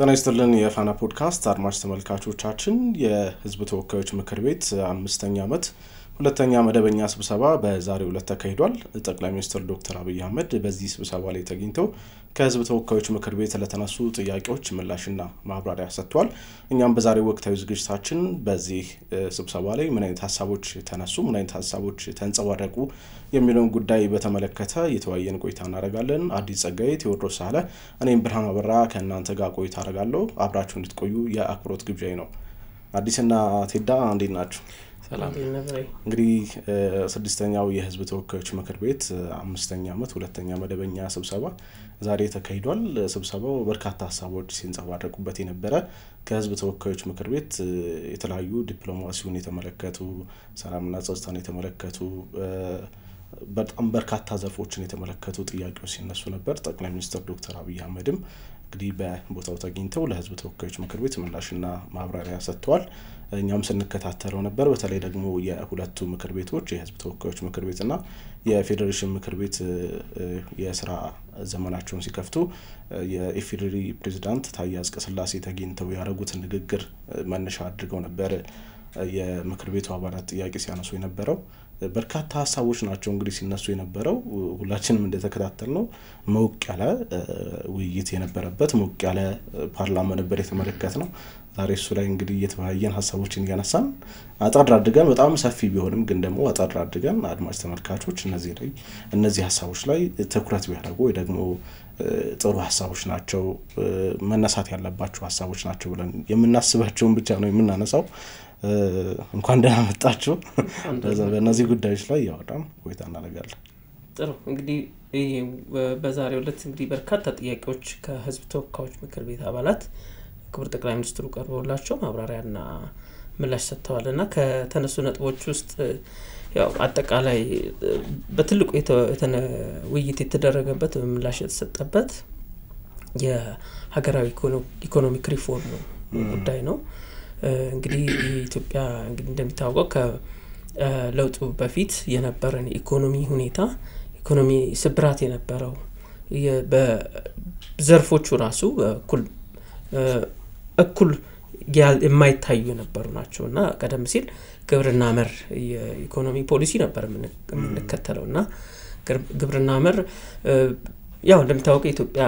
ጤና ይስጥልን የፋና ፖድካስት አድማጭ ተመልካቾቻችን የህዝብ ተወካዮች ምክር ቤት 5ኛ ዓመት ሁለተኛ መደበኛ ስብሰባ በዛሬው ዕለት ተካሂዷል። ጠቅላይ ሚኒስትር ዶክተር አብይ አህመድ በዚህ ስብሰባ ላይ ተገኝተው ከህዝብ ተወካዮች ምክር ቤት ለተነሱ ጥያቄዎች ምላሽና ማብራሪያ ሰጥተዋል። እኛም በዛሬው ወቅታዊ ዝግጅታችን በዚህ ስብሰባ ላይ ምን አይነት ሐሳቦች ተነሱ፣ ምን አይነት ሐሳቦች ተንጸባረቁ የሚለውን ጉዳይ በተመለከተ የተወያየን ቆይታ እናደርጋለን። አዲስ ጸጋዬ ቴዎድሮስ ሳለ እኔም ብርሃን አበራ ከእናንተ ጋር ቆይታ አደርጋለሁ። አብራችሁ እንድትቆዩ የአክብሮት ግብዣዬ ነው። አዲስና ቴዳ እንዴት ናችሁ? ሰላም ነብሬ። እንግዲህ ስድስተኛው የህዝብ ተወካዮች ምክር ቤት 5ኛ ዓመት ሁለተኛ መደበኛ ስብሰባ ዛሬ ተካሂዷል። ስብሰባው በርካታ ሐሳቦች ሲንጸባረቁበት የነበረ ከህዝብ ተወካዮች ምክር ቤት የተለያዩ ዲፕሎማሲውን የተመለከቱ ሰላምና ጸጥታን የተመለከቱ በጣም በርካታ ዘርፎችን የተመለከቱ ጥያቄዎች ሲነሱ ነበር። ጠቅላይ ሚኒስትር ዶክተር አብይ አህመድም እንግዲህ በቦታው ተገኝተው ለህዝብ ተወካዮች ምክር ቤት ምላሽና ማብራሪያ ሰጥተዋል። እኛም ስንከታተለው ነበር። በተለይ ደግሞ የሁለቱ ምክር ቤቶች የህዝብ ተወካዮች ምክር ቤትና የፌዴሬሽን ምክር ቤት የሥራ ዘመናቸውን ሲከፍቱ የኢፌዴሪ ፕሬዝዳንት ታዬ አጽቀሥላሴ ተገኝተው ያደረጉት ንግግር መነሻ አድርገው ነበር የምክር ቤቱ አባላት ጥያቄ ሲያነሱ የነበረው። በርካታ ሐሳቦች ናቸው እንግዲህ ሲነሱ የነበረው። ሁላችንም እንደተከታተልነው ሞቅ ያለ ውይይት የነበረበት ሞቅ ያለ ፓርላማ ነበር የተመለከትነው። ዛሬ እሱ ላይ እንግዲህ የተወያየን ሐሳቦችን ያነሳን አጣር አድርገን በጣም ሰፊ ቢሆንም ግን ደግሞ አጣር አድርገን አድማጭ ተመልካቾች እነዚህ ሐሳቦች ላይ ትኩረት ቢያደርጉ ወይ ደግሞ ጥሩ ሐሳቦች ናቸው መነሳት ያለባቸው ሐሳቦች ናቸው ብለን የምናስባቸውን ብቻ ነው የምናነሳው። እንኳን ደህና መጣችሁ። በእነዚህ ጉዳዮች ላይ ያወጣን ቆይታ እናደርጋለን። ጥሩ እንግዲህ በዛሬው ዕለት እንግዲህ በርካታ ጥያቄዎች ከህዝብ ተወካዮች ምክር ቤት አባላት ክቡር ጠቅላይ ሚኒስትሩ ቀርበውላቸው ማብራሪያና ምላሽ ሰጥተዋልና ከተነሱ ነጥቦች ውስጥ ያው አጠቃላይ በትልቁ ውይይት የተደረገበት ምላሽ የተሰጠበት የሀገራዊ ኢኮኖሚክ ሪፎርም ጉዳይ ነው። እንግዲህ ኢትዮጵያ እንግዲህ እንደሚታወቀው ከለውጡ በፊት የነበረን ኢኮኖሚ ሁኔታ ኢኮኖሚ ስብራት የነበረው በዘርፎቹ ራሱ እኩል የማይታዩ የነበሩ ናቸውና ቀደም ሲል ግብርና መር የኢኮኖሚ ፖሊሲ ነበር የምንከተለውና ግብርና መር ያው እንደሚታወቀው ኢትዮጵያ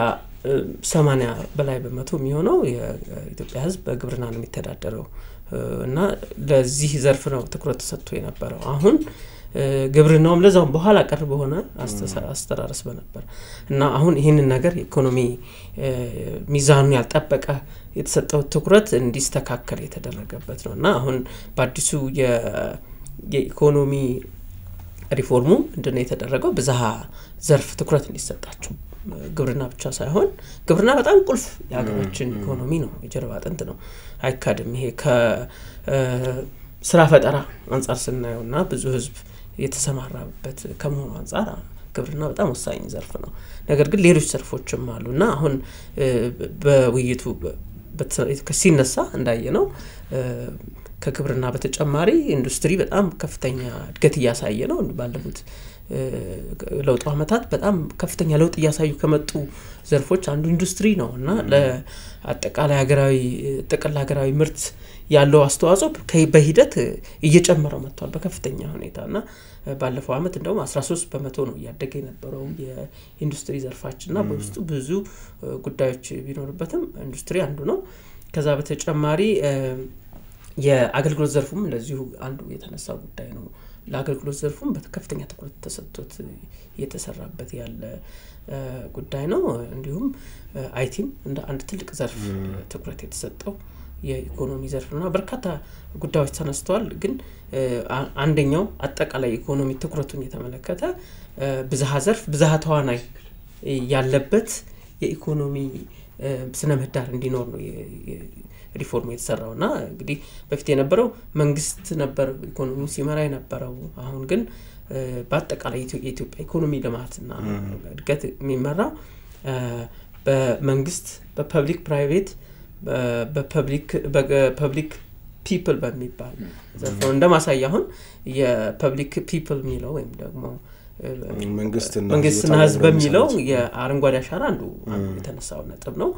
80 በላይ በመቶ የሚሆነው የኢትዮጵያ ህዝብ በግብርና ነው የሚተዳደረው እና ለዚህ ዘርፍ ነው ትኩረት ተሰጥቶ የነበረው። አሁን ግብርናውም ለዛው በኋላ ቀር በሆነ አስተራረስ በነበር እና አሁን ይሄንን ነገር ኢኮኖሚ ሚዛኑን ያልጠበቀ የተሰጠው ትኩረት እንዲስተካከል የተደረገበት ነውና አሁን በአዲሱ የኢኮኖሚ ሪፎርሙ እንደነ የተደረገው ብዝሃ ዘርፍ ትኩረት እንዲሰጣቸው ግብርና ብቻ ሳይሆን ግብርና በጣም ቁልፍ የሀገራችን ኢኮኖሚ ነው፣ የጀርባ አጥንት ነው፣ አይካድም። ይሄ ከስራ ፈጠራ አንፃር ስናየውና ብዙ ህዝብ የተሰማራበት ከመሆኑ አንፃር ግብርና በጣም ወሳኝ ዘርፍ ነው። ነገር ግን ሌሎች ዘርፎችም አሉና አሁን በውይይቱ ሲነሳ እንዳየነው ከግብርና በተጨማሪ ኢንዱስትሪ በጣም ከፍተኛ እድገት እያሳየ ነው። ባለፉት ለውጥ አመታት በጣም ከፍተኛ ለውጥ እያሳዩ ከመጡ ዘርፎች አንዱ ኢንዱስትሪ ነውና ለአጠቃላይ ሀገራዊ ምርት ያለው አስተዋጽኦ በሂደት እየጨመረ መጥቷል በከፍተኛ ሁኔታና ባለፈው አመት እንደውም 13% ነው ያደገ የነበረው የኢንዱስትሪ ዘርፋችንና በውስጡ ብዙ ጉዳዮች ቢኖርበትም ኢንዱስትሪ አንዱ ነው። ከዛ በተጨማሪ የአገልግሎት ዘርፉም እንደዚሁ አንዱ የተነሳ ጉዳይ ነው። ለአገልግሎት ዘርፉም በከፍተኛ ትኩረት ተሰጥቶት እየተሰራበት ያለ ጉዳይ ነው። እንዲሁም አይቲም እንደ አንድ ትልቅ ዘርፍ ትኩረት የተሰጠው የኢኮኖሚ ዘርፍና በርካታ ጉዳዮች ተነስተዋል። ግን አንደኛው አጠቃላይ ኢኮኖሚ ትኩረቱን የተመለከተ ብዝሃ ዘርፍ ብዝሃ ተዋናይ ያለበት የኢኮኖሚ ስነ ምህዳር እንዲኖር ነው ሪፎርም የተሰራውና እንግዲህ በፊት የነበረው መንግስት ነበር ኢኮኖሚው ሲመራ የነበረው። አሁን ግን በአጠቃላይ የኢትዮጵያ ኢኮኖሚ ልማትና እድገት የሚመራው በመንግስት በፐብሊክ ፕራይቬት በፐብሊክ ፒፕል በሚባል ዘርፍ ነው እንደማሳያ አሁን የፐብሊክ ፒፕል ሚለው ወይም ደግሞ መንግስትና ህዝብ በሚለው የአረንጓዴ አሻራ አንዱ የተነሳው ነጥብ ነው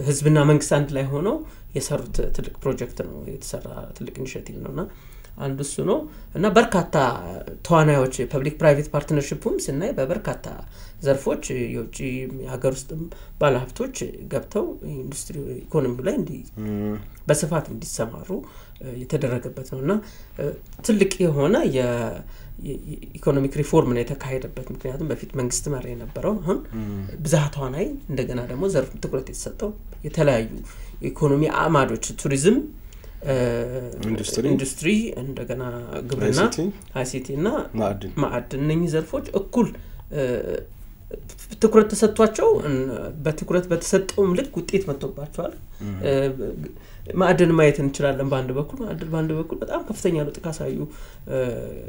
ህዝብና መንግስት አንድ ላይ ሆነው የሰሩት ትልቅ ፕሮጀክት ነው የተሰራ ትልቅ ኢኒሺዬቲቭ ነውና አንዱ እሱ ነው እና በርካታ ተዋናዮች ፐብሊክ ፕራይቬት ፓርትነርሺፕም ስናይ በበርካታ ዘርፎች የውጪ ሀገር ውስጥ ባለሀብቶች ገብተው ኢንዱስትሪ ኢኮኖሚው ላይ በስፋት እንዲሰማሩ የተደረገበት ነውና ትልቅ የሆነ የኢኮኖሚክ ሪፎርም ነው የተካሄደበት ምክንያቱም በፊት መንግስት መር የነበረው አሁን ብዛት ተዋናይ እንደገና ደግሞ ዘርፍ ትኩረት የተሰጠው የተለያዩ ኢኮኖሚ አማዶች ቱሪዝም ኢንዱስትሪ እንደገና ግብርና አይሲቲ እና ማዕድን እነኚህ ዘርፎች እኩል ትኩረት ተሰጥቷቸው በትኩረት በተሰጠው ልክ ውጤት መጥቶባቸዋል ማዕድን ማየት እንችላለን በአንድ በኩል በጣም ከፍተኛ ለውጥ ካሳዩ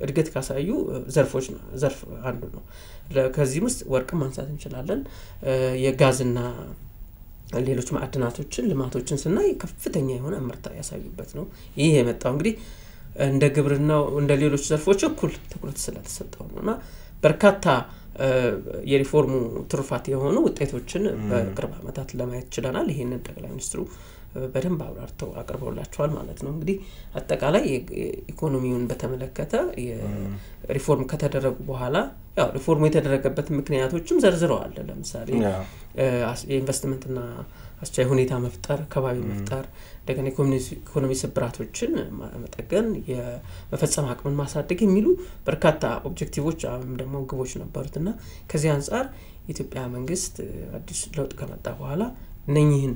እድገት ካሳዩ ዘርፍ አንዱ ነው ከዚህም ውስጥ ወርቅ ማንሳት እንችላለን የጋዝና ሌሎች ማዕድናቶችን ልማቶችን ስናይ ከፍተኛ የሆነ ምርታ ያሳዩበት ነው ይሄ የመጣው እንግዲህ እንደ ግብርናው እንደ ሌሎች ዘርፎች እኩል ትኩረት ስለተሰጠው ነውና በርካታ የሪፎርሙ ትሩፋት የሆኑ ውጤቶችን በቅርብ ዓመታት ለማየት ይችላል ይሄንን ጠቅላይ ሚኒስትሩ በደንብ አብራርተው አቅርበውላቸዋል ማለት ነው እንግዲህ አጠቃላይ ኢኮኖሚውን በተመለከተ የሪፎርም ከተደረጉ በኋላ ያው ሪፎርሙ የተደረገበት ምክንያቶችም ዘርዝረዋል ለምሳሌ ኢንቨስትመንትና አስቻይ ሁኔታ መፍጠር ከባቢ መፍጠር እንደገና ኢኮኖሚ ስብራቶችን መጠገን የመፈጸም አቅምን ማሳደግ የሚሉ በርካታ ኦብጀክቲቮች ደግሞ ግቦች ነበሩትና ከዚህ አንፃር ኢትዮጵያ መንግስት አዲስ ለውጥ ከመጣ በኋላ እነኚህን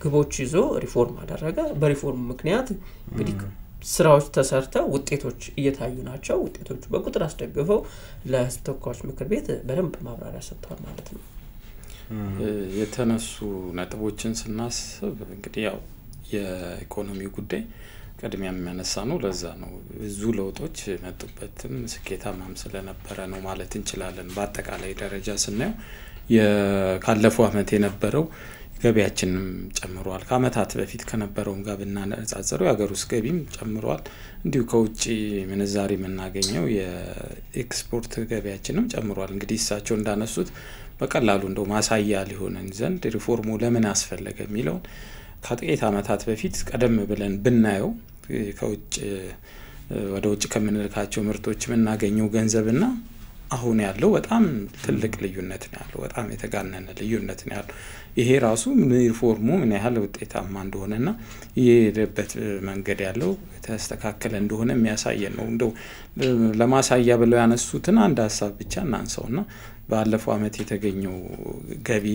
ግቦች ይዞ ሪፎርም አደረገ በሪፎርም ምክንያት እንግዲህ ስራዎች ተሰርተው ውጤቶች እየታዩ ናቸው ውጤቶቹ በቁጥር አስደግፈው ለህዝብ ተወካዮች ምክር ቤት በደንብ ማብራሪያ ሰጥተዋል ማለት ነው የተነሱ ነጥቦችን ስናስብ እንግዲህ ያው የኢኮኖሚ ጉዳይ ቀድሚያ የሚያነሳ ነው ለዛ ነው ብዙ ለውጦች መጡበትም ስኬታማም ስለነበረ ነው ማለት እንችላለን በአጠቃላይ ደረጃ ስናየው የካለፈው አመት የነበረው ገቢያችንም ጨምሯል ከአመታት በፊት ከነበረው ጋር ብናነጻጽረው የሀገር ውስጥ ገቢም ጨምሯል እንዲሁ ከውጪ ምንዛሪ የምናገኘው የኤክስፖርት ገቢያችንም ጨምሯል እንግዲህ እሳቸው እንዳነሱት በቀላሉ እንደው ማሳያ ሊሆነን ዘንድ ሪፎርሙ ለምን አስፈለገ የሚለው ከጥቂት አመታት በፊት ቀደም ብለን ብናየው ከውጭ ወደ ውጭ ከምንልካቸው ምርቶች የምናገኘው ገንዘብና አሁን ያለው በጣም ትልቅ ልዩነት ነው ያለው በጣም የተጋነነ ልዩነት ነው ያለው ይሄ ራሱ ሪፎርሙ ምን ያህል ውጤታማ እንደሆነና የሄደበት መንገድ ያለው ተስተካከለ እንደሆነ የሚያሳየን ነው እንደው ለማሳያ ብለው ያነሱትን አንድ ሐሳብ ብቻ እናንሳውና ባለፈው አመት የተገኘው ገቢ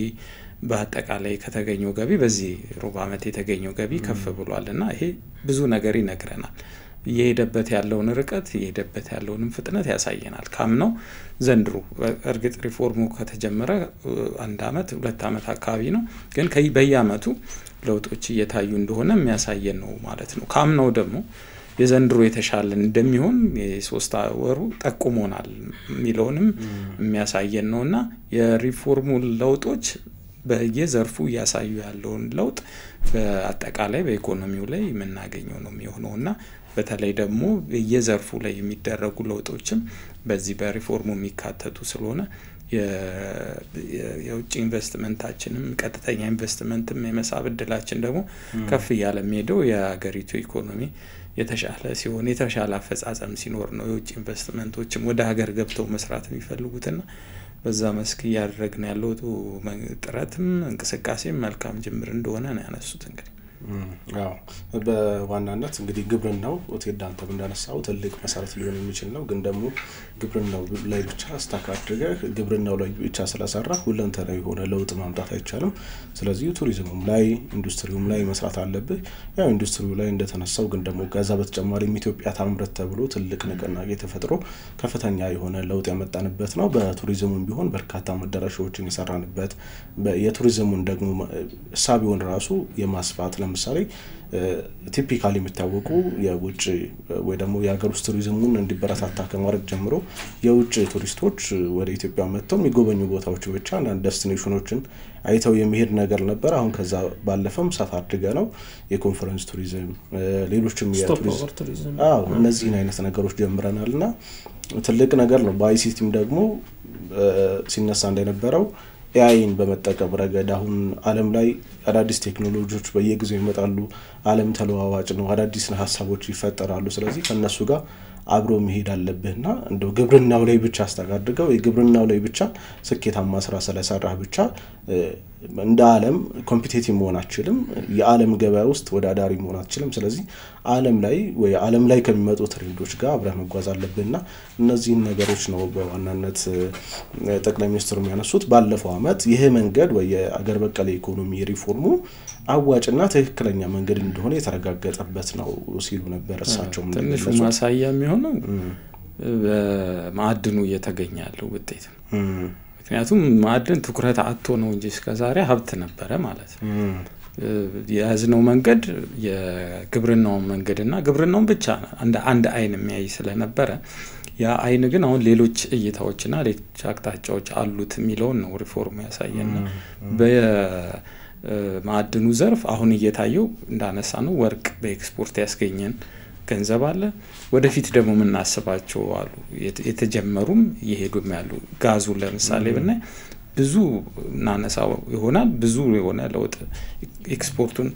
በአጠቃላይ ከተገኘው ገቢ በዚህ ሩብ አመት የተገኘው ገቢ ከፍ ብሏልና ይሄ ብዙ ነገር ይነግረናል የሄደበት ያለውን ርቀት የሄደበት ያለውን ፍጥነት ያሳየናል ካምነው ዘንድሮ እርግጥ ሪፎርሙ ከተጀመረ አንድ አመት ሁለት አመት አካባቢ ነው ግን በየአመቱ ለውጦች እየታዩ እንደሆነ የሚያሳየን ነው ማለት ነው ካምነው ደግሞ የዘንድሮ የተሻለ እንደሚሆን የሶስት ወሩ ጠቁሞናል ሚሊዮንም የሚያሳየን ነውና የሪፎርሙ ለውጦች በየዘርፉ ያሳዩ ያለውን ለውጥ በአጠቃላይ በኢኮኖሚው ላይ የምናገኘው ነው የሚሆነውና በተለይ ደግሞ የዘርፉ ላይ የሚደረጉ ለውጦችም በዚህ በሪፎርሙ የሚካተቱ ስለሆነ የውጭ ኢንቨስትመንታችንም ቀጥተኛ ኢንቨስትመንትም የመሳብ እድላችን ደግሞ ከፍ ያለ ሄደው የሀገሪቱ ኢኮኖሚ የተሻለ ሲሆን የተሻለ አፈጻጸም ሲኖር ነው የውጭ ኢንቨስትመንቶችም ወደ ሀገር ገብተው መስራት የሚፈልጉትና በዛ መስክ ያደረግን ያለው ጥረትም እንቅስቃሴም መልካም ጅምር እንደሆነ ነው ያነሱት እንግዲህ አዎ በዋናነት እንግዲህ ግብርናው ኦቴዳንተ እንዳነሳው ትልቅ መሰረት ሊሆን የሚችል ነው ግን ደግሞ ግብርናው ላይ ብቻ አስተካክለ ግብርናው ላይ ብቻ ስለሰራ ሁለንተናዊ ሆነ ለውጥ ማምጣት አይቻልም ስለዚህ ቱሪዝሙም ላይ ኢንዱስትሪውም ላይ መስራት አለበት ያው ኢንዱስትሪው ላይ እንደተነሳው ግን ደግሞ ጋዛ በተጨማሪ ኢትዮጵያ ታምርት ተብሎ ትልቅ ንቅናቄ ተፈጥሮ ከፍተኛ የሆነ ለውጥ ያመጣንበት ነው በቱሪዝሙም ቢሆን በርካታ መዳረሻዎችን ይሰራንበት የቱሪዝሙን ደግሞ ሳቢውን ራሱ የማስፋት ለምሳሌ ቲፒካሊ የሚታወቁ የውጭ ወይ ደግሞ የሀገር ውስጥ ቱሪዝሙን እንዲበረታታ ከማድረግ ጀምሮ የውጭ ቱሪስቶች ወደ ኢትዮጵያ መጥተው የሚጎበኙ ቦታዎች ብቻ አንዳንድ ዴስቲኔሽኖችን አይተው የሚሄድ ነገር ነበር። አሁን ከዛ ባለፈም ሰፋ አድርገ ነው የኮንፈረንስ ቱሪዝም ሌሎችም ቱሪዝም እነዚህን አይነት ነገሮች ጀምረናልና ትልቅ ነገር ነው። በአይሲቲም ደግሞ ሲነሳ እንደነበረው ኤአይን በመጠቀም ረገድ አሁን ዓለም ላይ አዳዲስ ቴክኖሎጂዎች በየጊዜው ይመጣሉ። ዓለም ተለዋዋጭ ነው። አዳዲስ ሀሳቦች ይፈጠራሉ። ስለዚህ ከነሱ ጋር አብሮ መሄድ አለብህና እንደው ግብርናው ላይ ብቻ አስተጋድገው የግብርናው ላይ ብቻ ስኬታማ ስራ ስለሰራህ ብቻ እንደ ዓለም ኮምፒቲቲቭ መሆን አትችልም። የዓለም ገበያ ውስጥ ወዳዳሪ መሆን አትችልም። ስለዚህ ዓለም ላይ ወይ ዓለም ላይ ከሚመጡ ትሬንዶች ጋር አብረህ መጓዝ አለብህና እነዚህን ነገሮች ነው በዋናነት ጠቅላይ ሚኒስትሩ የሚያነሱት። ባለፈው አመት ይሄ መንገድ ወይ የአገር በቀል ኢኮኖሚ ሪፎርሙ አዋጭና ትክክለኛ መንገድ እንደሆነ የተረጋገጠበት ነው ሲሉ ነበር። እሳቸው ትንሽ ማሳያ የሚሆነው በማዕድኑ እየተገኛለው ውጤት ነው። ምክንያቱም ማዕድን ትኩረት አጥቶ ነው እንጂ እስከዛሬ ሀብት ነበረ ማለት ነው። የያዝነው መንገድ የግብርናው መንገድና ግብርናውን ብቻ አንድ አይን የሚያይ ስለነበረ ያ አይን ግን አሁን ሌሎች እይታዎችና ሌሎች አቅጣጫዎች አሉት የሚለውን ነው ሪፎርም ያሳየና በማዕድኑ ዘርፍ አሁን እየታየው እንዳነሳ ነው ወርቅ በኤክስፖርት ያስገኘን ገንዘብ አለ። ወደፊት ደግሞ ምናስባቸው አሉ የተጀመሩም ይሄዱም ያሉ ጋዙ ለምሳሌ ብናይ ብዙ እናነሳው ይሆናል። ብዙ የሆነ ለውጥ ኤክስፖርቱን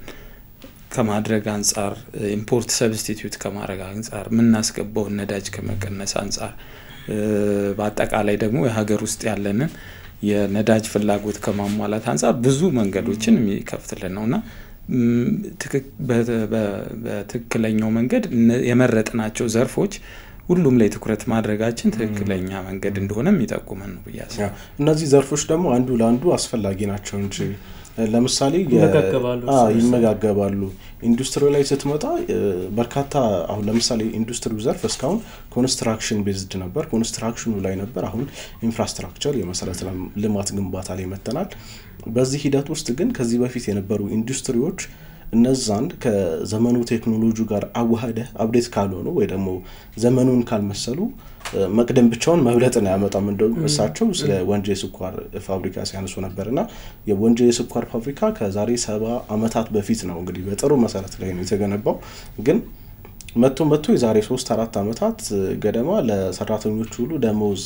ከማድረግ አንፃር ኢምፖርት ሰብስቲቲዩት ከማድረግ አንፃር ምናስገባው ነዳጅ ከመቀነስ አንፃር በአጠቃላይ ደግሞ የሀገር ውስጥ ያለንን የነዳጅ ፍላጎት ከማሟላት አንፃር ብዙ መንገዶችን የሚከፍትልን ነውና በትክክለኛው መንገድ የመረጥናቸው ዘርፎች ሁሉም ላይ ትኩረት ማድረጋችን ትክክለኛ መንገድ እንደሆነ የሚጠቁመን ነው ብያለሁ። እነዚህ ዘርፎች ደግሞ አንዱ ለአንዱ አስፈላጊ ናቸው እንጂ ለምሳሌ ይመጋገባሉ። ኢንዱስትሪ ላይ ስትመጣ በርካታ አሁን ለምሳሌ ኢንዱስትሪው ዘርፍ እስካሁን ኮንስትራክሽን ቤዝድ ነበር። ኮንስትራክሽኑ ላይ ነበር። አሁን ኢንፍራስትራክቸር የመሰረተ ልማት ግንባታ ላይ መተናል። በዚህ ሂደት ውስጥ ግን ከዚህ በፊት የነበሩ ኢንዱስትሪዎች እነዛን ከዘመኑ ቴክኖሎጂ ጋር አዋህደ አፕዴት ካልሆኑ ወይ ደግሞ ዘመኑን ካልመሰሉ መቅደም ብቻውን መብለጥን ያመጣም። እንደው እሳቸው ስለ ወንጂ ስኳር ፋብሪካ ሲያነሱ ነበርና የወንጂ ስኳር ፋብሪካ ከዛሬ 70 አመታት በፊት ነው እንግዲህ በጥሩ መሰረት ላይ ነው የተገነባው። ግን መጥቶ የዛሬ 3-4 አመታት ገደማ ለሰራተኞቹ ሁሉ ደሞዝ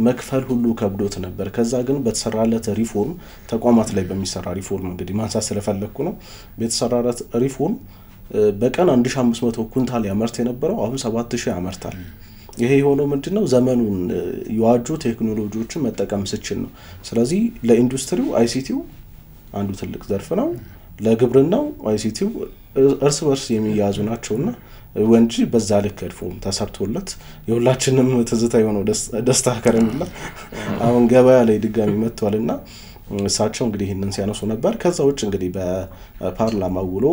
መክፈል ሁሉ ከብዶት ነበር። ከዛ ግን በተሰራለት ሪፎርም ተቋማት ላይ በሚሰራ ሪፎርም እንግዲህ ማንሳት ስለፈለኩ ነው በተሰራለት ሪፎርም በቀን 1500 ኩንታል ያመርት የነበረው አሁን 7000 ያመርታል። ይሄ የሆነው ምንድነው ዘመኑን የዋጁ ቴክኖሎጂዎችን መጠቀም ሲችል ነው። ስለዚህ ለኢንዱስትሪው አይሲቲው አንዱ ትልቅ ዘርፍ ነው። ለግብርናው አይሲቲው እርስ በርስ የሚያዙ ናቸውና ወንጂ በዛ ልክ ሪፎርም ተሰርቶለት የሁላችንም ትዝታ የሆነው ደስታ ከረምላ አሁን ገበያ ላይ ድጋሚ መጥቷልና እሳቸው እንግዲህ ይሄንን ሲያነሱ ነበር። ከዛ ውጭ እንግዲህ በፓርላማው ውሎ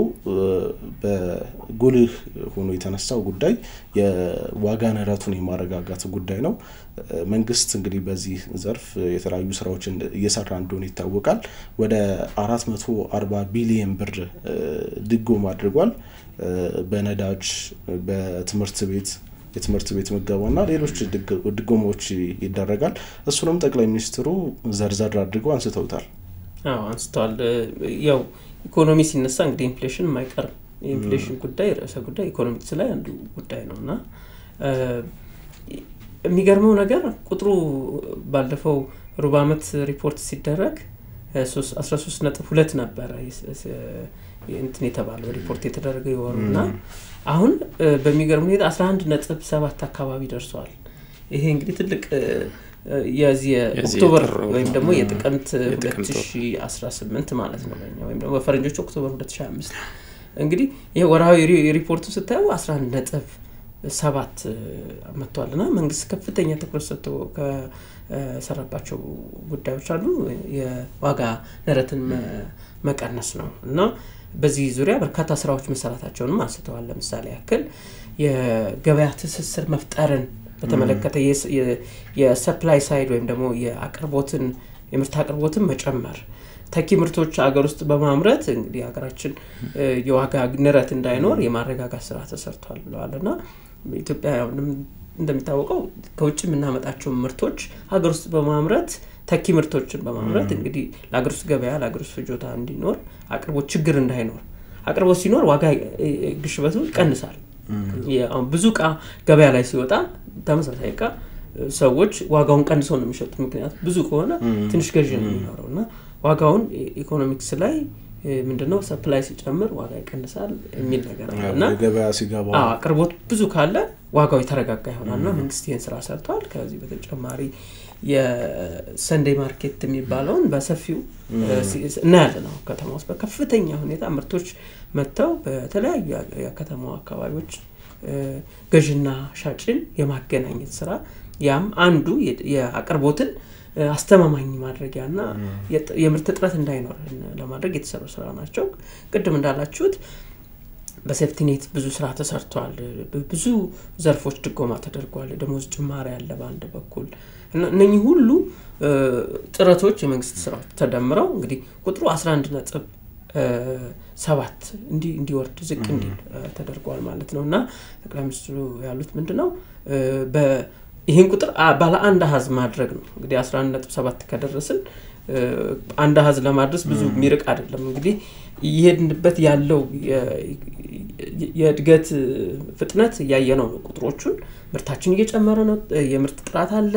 በጉልህ ሆኖ የተነሳው ጉዳይ የዋጋ ንረቱን የማረጋጋት ጉዳይ ነው። መንግስት እንግዲህ በዚህ ዘርፍ የተለያዩ ስራዎችን እየሰራ እንደሆነ ይታወቃል። ወደ 440 ቢሊዮን ብር ድጎማ አድርጓል። በነዳጅ በትምህርት ቤት ምገባና ሌሎች ድጎማዎች ይደረጋል። እሱንም ጠቅላይ ሚኒስትሩ ዘርዘር አድርገው አንስተውታል። አንስተዋል። ያው ኢኮኖሚ ሲነሳ እንግዲህ ኢንፍሌሽን ማይቀር ኢንፍሌሽን ጉዳይ ራስ ጉዳይ ኢኮኖሚክስ ላይ አንዱ ጉዳይ ነውና የሚገርመው ነገር ቁጥሩ ባለፈው ሩብ ዓመት ሪፖርት ሲደረግ 13.2 ነበር እንትን የተባለው ሪፖርት የተደረገው ይወሩና አሁን በሚገርም ሁኔታ 11.7 አካባቢ ደርሷል። ይሄ እንግዲህ ትልቅ የዚህ ኦክቶበር ወይም ደግሞ የጥቅምት 2018 ማለት ነው ወይም ደግሞ በፈረንጆች ኦክቶበር 2025 እንግዲህ ይሄ ወራዊ ሪፖርቱ ስታዩ 11.7 መጥቷልና መንግስት ከፍተኛ ትኩረት ሰጥቶ ከሰራባቸው ጉዳዮች አሉ የዋጋ ንረትን መቀነስ ነው እና በዚህ ዙሪያ በርካታ ስራዎች መሰራታቸውንም አንስተዋል። ለምሳሌ ያክል የገበያ ትስስር መፍጠርን በተመለከተ የሰፕላይ ሳይድ ወይም ደግሞ የምርት አቅርቦትን መጨመር ተኪ ምርቶች ሀገር ውስጥ በማምረት እንግዲህ ሀገራችን የዋጋ ንረት እንዳይኖር የማረጋጋት ስራ ተሰርቷል ብለዋልና ኢትዮጵያ እንደሚታወቀው ከውጭ የምናመጣቸው ምርቶች ሀገር ውስጥ በማምረት ተኪ ምርቶችን በማምረት እንግዲህ ለሀገር ውስጥ ገበያ ለሀገር ውስጥ ፍጆታ እንዲኖር አቅርቦት ችግር እንዳይኖር አቅርቦት ሲኖር ዋጋ ግሽበቱ ይቀንሳል ብዙ ቃ ገበያ ላይ ሲወጣ ተመሳሳይ ቃ ሰዎች ዋጋውን ቀንሰው ነው የሚሸጡት ምክንያቱም ብዙ ከሆነ ትንሽ ገዢ ነው የሚኖረውና ዋጋውን ኢኮኖሚክስ ላይ ምንድነው ሰፕላይ ሲጨምር ዋጋ ይቀንሳል የሚል ነገር አለና ገበያ ሲገባ አቅርቦት ብዙ ካለ ዋጋው ይተረጋጋ ይሆናልና መንግስት ይሄን ስራ ሰርቷል ከዚህ በተጨማሪ የሰንዴ ማርኬት የሚባለውን በሰፊው እና ያለነው ከተማ ውስጥ በከፍተኛ ሁኔታ ምርቶች መተው በተለያዩ የከተማው አካባቢዎች ገዥና ሻጭን የማገናኘት ስራ ያም አንዱ የአቅርቦትን አስተማማኝ ማድረጊያና የምርት እጥረት እንዳይኖር ለማድረግ የተሰሩ ስራ ናቸው ቅድም እንዳላችሁት በሴፍቲኔት ብዙ ስራ ተሰርቷል ብዙ ዘርፎች ድጎማ ተደርጓል ደሞዝ ጭማሪ ያለ ባንድ በኩል እነኚህ ሁሉ ጥረቶች የመንግስት ስራዎች ተደምረው እንግዲህ ቁጥሩ 11.7 እንዲወርድ ዝቅ እንዲል ተደርጓል ማለት ነውና ጠቅላይ ሚኒስትሩ ያሉት ምንድነው ይሄን ቁጥር ባለ አንድ አሃዝ ማድረግ ነው እንግዲህ 11.7 ከደረስን አንድ አሃዝ ለማድረስ ብዙ ሚርቅ አይደለም እንግዲህ ይሄድንበት ያለው የእድገት ፍጥነት ያየነው ቁጥሮቹን ምርታችን እየጨመረ ነው የምርት ጥራት አለ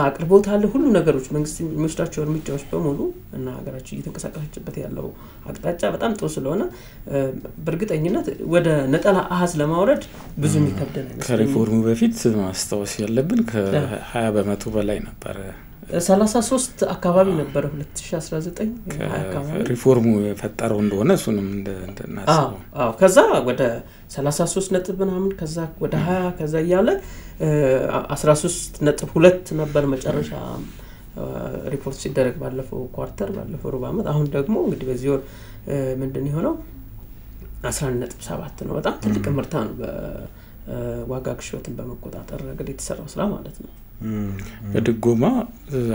አቅርቦት አለ ሁሉ ነገሮች መንግስት የሚወስዳቸው እርምጃዎች በሙሉ እና ሀገራችን እየተንቀሳቀሰችበት ያለው አቅጣጫ በጣም ጥሩ ስለሆነ በእርግጠኝነት ወደ ነጠላ አሃዝ ለማውረድ ብዙ የሚከብደን አይመስልም ከሪፎርሙ በፊት ማስተዋወስ ያለብን ከ20% በላይ ነበር 33 አካባቢ ነበር 2019 አካባቢ ሪፎርሙ የፈጠረው እንደሆነ እሱንም እንደናስበው ከዛ ወደ 33 ነጥብ ምናምን ከዛ ወደ 20 ከዛ ያለ 13.2 ነበር መጨረሻ ሪፖርት ሲደረግ ባለፈው ኳርተር ባለፈው ሩብ ዓመት አሁን ደግሞ እንግዲህ በዚህ ወር ምንድነው የሆነው 11.7 ነው በጣም ትልቅ ምርታ ነው በዋጋ ግሽበትን በመቆጣጠር ረገድ የተሰራው ስራ ማለት ነው በድጎማ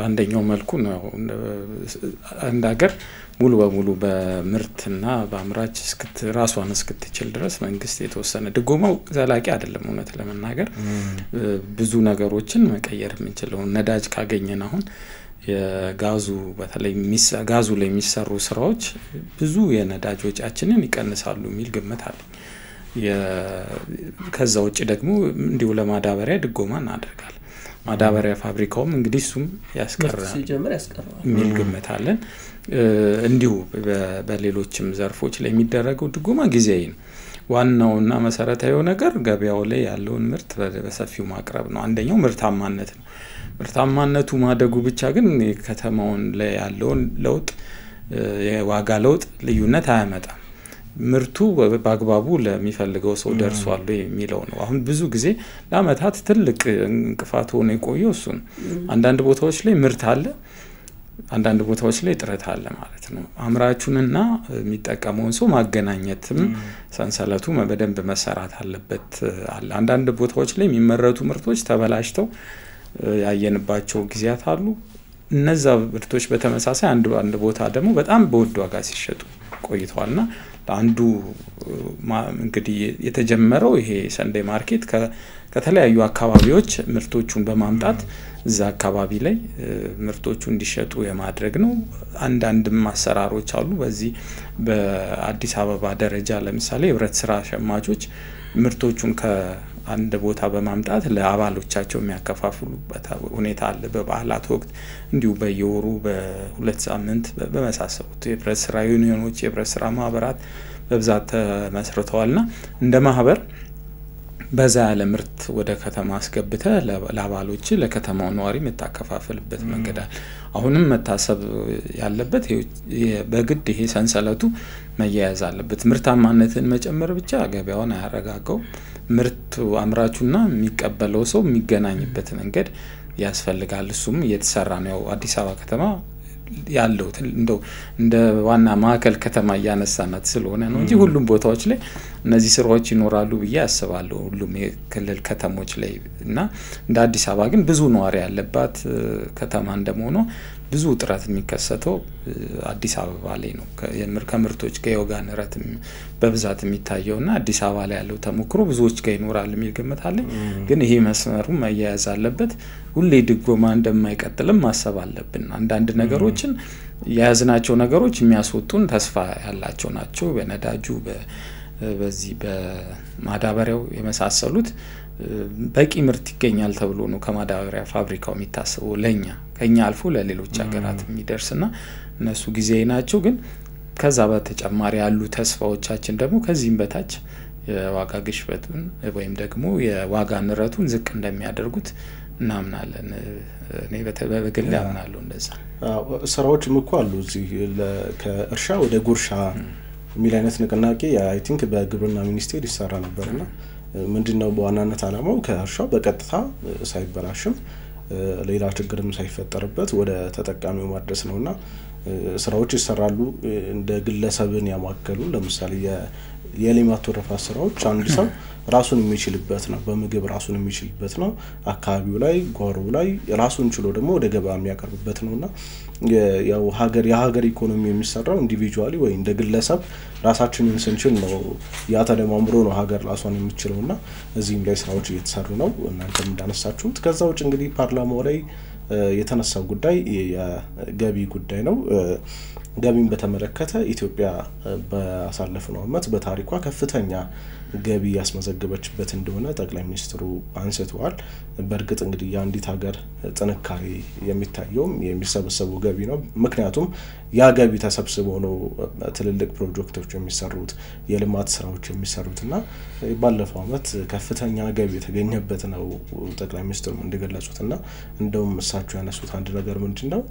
አንደኛው መልኩ ነው አንድ ሀገር ሙሉ በሙሉ በምርትና በአምራች ራሷን እስክትችል ድረስ መንግስት የተወሰነ ድጎማው ዘላቂ አይደለም እውነት ለመናገር ብዙ ነገሮችን መቀየር የምንችለው ነዳጅ ካገኘን አሁን የጋዙ በተለይ ጋዙ ላይ የሚሰሩ ስራዎች ብዙ የነዳጅ ወጪያችንን ይቀንሳሉ የሚል ግምት አለ ከዛ ውጪ ደግሞ እንዲሁ ለማዳበሪያ ድጎማ እናደርጋለን ማዳበሪያ ፋብሪካውም እንግዲህ እሱም ያስቀራል የሚል ግምት አለን እንዲሁ በሌሎችም ዘርፎች ላይ የሚደረገው ድጎማ ጊዜያዊ ነው ዋናውና መሰረታዊ ነገር ገበያው ላይ ያለውን ምርት በሰፊው ማቅረብ ነው አንደኛው ምርታማነት ነው ምርታማነቱ ማደጉ ብቻ ግን ከተማውን ላይ ያለውን ለውጥ የዋጋ ለውጥ ልዩነት አያመጣም ምርቱ በአግባቡ ለሚፈልገው ሰው ደርሷል የሚለው ነው አሁን ብዙ ጊዜ ለአመታት ትልቅ እንቅፋት ሆኖ የቆየው እሱ ነው አንዳንድ ቦታዎች ላይ ምርት አለ አንዳንድ ቦታዎች ላይ ጥረት አለ ማለት ነው አምራቹንና የሚጠቀመውን ሰው ማገናኘትም ሰንሰለቱ በደንብ መሰራት አለበት አንዳንድ ቦታዎች ላይ የሚመረቱ ምርቶች ተበላሽተው ያየንባቸው ጊዜያት አሉ እነዛ ምርቶች በተመሳሳይ አንድ ቦታ ደግሞ በጣም በውድ ዋጋ ሲሸጡ ቆይተዋልና አንዱ እንግዲህ የተጀመረው ይሄ ሰንዴ ማርኬት ከተለያዩ አካባቢዎች ምርቶቹን በማምጣት እዛ አካባቢ ላይ ምርቶቹ እንዲሸጡ የማድረግ ነው አንዳንድ ማሰራሮች አሉ በዚህ በአዲስ አበባ ደረጃ ለምሳሌ ህብረት ስራ ሸማቾች ምርቶቹን ከአንድ ቦታ በማምጣት ለአባሎቻቸው የሚያከፋፍሉበት ሁኔታ አለ በበዓላት ወቅት እንዲሁ በየወሩ በሁለት ሳምንት በመሳሰሉት የህብረት ስራ ዩኒዮኖች የህብረት ስራ ማህበራት በብዛት ተመስርተዋልና እንደ ማህበር በዛ ያለ ምርት ወደ ከተማ አስገብተ ለአባሎች ለከተማው ነዋሪ መታከፋፈልበት መንገድ አሁንም መታሰብ ያለበት በግድ ይሄ ሰንሰለቱ መያያዝ አለበት ምርታማነትን መጨመር ብቻ ገበያውን አያረጋጋው ምርቱ አምራቹና የሚቀበለው ሰው የሚገናኝበት መንገድ ያስፈልጋል እሱም እየተሰራ ነው አዲስ አበባ ከተማ ያለው እንደው እንደ ዋና ማዕከል ከተማ ያነሳናት ስለሆነ ነው እንጂ ሁሉም ቦታዎች ላይ እነዚህ ስራዎች ይኖራሉ ብዬ አስባለሁ ሁሉም የክልል ከተሞች ላይ እና እንደ አዲስ አበባ ግን ብዙ ነዋሪ ያለባት ከተማ እንደመሆኑ ብዙ ጥራት የሚከሰተው አዲስ አበባ ላይ ነው ከምርቶች ጋር የዋጋ ንረት በብዛት የሚታየውና አዲስ አበባ ላይ ያለው ተሞክሮ ብዙዎች ጋር ይኖራል የሚል ግምት አለ ግን ይሄ መስመሩ መያያዝ አለበት ሁሌ ድጎማ እንደማይቀጥልም ማሰብ አለብን አንዳንድ ነገሮችን የያዝናቸው ነገሮች የሚያስወጡን ተስፋ ያላቸው ናቸው በነዳጁ በዚህ በማዳበሪያው የመሳሰሉት በቂ ምርት ይገኛል ተብሎ ነው ከማዳበሪያ ፋብሪካው የሚታሰበው ለኛ ከኛ አልፎ ለሌሎች ሀገራት የሚደርስና እነሱ ጊዜ ናቸው ግን ከዛ በተጨማሪ ያሉ ተስፋዎቻችን ደግሞ ከዚህም በታች የዋጋ ግሽበቱን ወይም ደግሞ የዋጋ ንረቱን ዝቅ እንደሚያደርጉት እናምናለን እኔ በግል አምናለሁ እንደዛ ስራዎችም እኮ አሉ እዚህ ከእርሻ ወደ ጉርሻ የሚል አይነት ንቅናቄ አይ ቲንክ በግብርና ሚኒስቴር ይሰራ ነበርና ምንድነው በዋናነት አላማው ከእርሻው በቀጥታ ሳይበላሽም ሌላ ችግርም ሳይፈጠርበት ወደ ተጠቃሚው ማድረስ ነውና ስራዎች ይሰራሉ እንደ ግለሰብን ያማከሉ ለምሳሌ የሌማት ወረፋ ስራዎች አንድ ሰው ራሱን የሚችልበት ነው በምግብ ራሱን የሚችልበት ነው አካባቢው ላይ ጓሮ ላይ ራሱን ችሎ ደግሞ ወደ ገበያ የሚያቀርብበት ነውና ያው የሀገር ኢኮኖሚ የሚሰራው ኢንዲቪጁዋሊ ወይ እንደ ግለሰብ ራሳችንን ስንችል ነው ያ ተደማምሮ ነው ሀገር ራሷን የምትችለውና እዚህም ላይ ስራዎች እየተሰሩ ነው እናንተም እንዳነሳችሁት ከዛ ውጭ እንግዲህ ፓርላማው ላይ የተነሳው ጉዳይ የገቢ ጉዳይ ነው ገቢን በተመለከተ ኢትዮጵያ በአሳለፈው አመት በታሪኳ ከፍተኛ ገቢ ያስመዘገበችበት እንደሆነ ጠቅላይ ሚኒስትሩ አንስተዋል በርግጥ እንግዲህ የአንዲት ሀገር ጥንካሬ የሚታየው የሚሰበሰበው ገቢ ነው ምክንያቱም ያ ገቢ ተሰብስቦ ነው ትልልቅ ፕሮጀክቶች የሚሰሩት የልማት ስራዎች የሚሰሩትና ባለፈው አመት ከፍተኛ ገቢ የተገኘበት ነው ጠቅላይ ሚኒስትሩ እንደገለጹትና እንደውም እሳቸው ያነሱት አንድ ነገር ምንድነው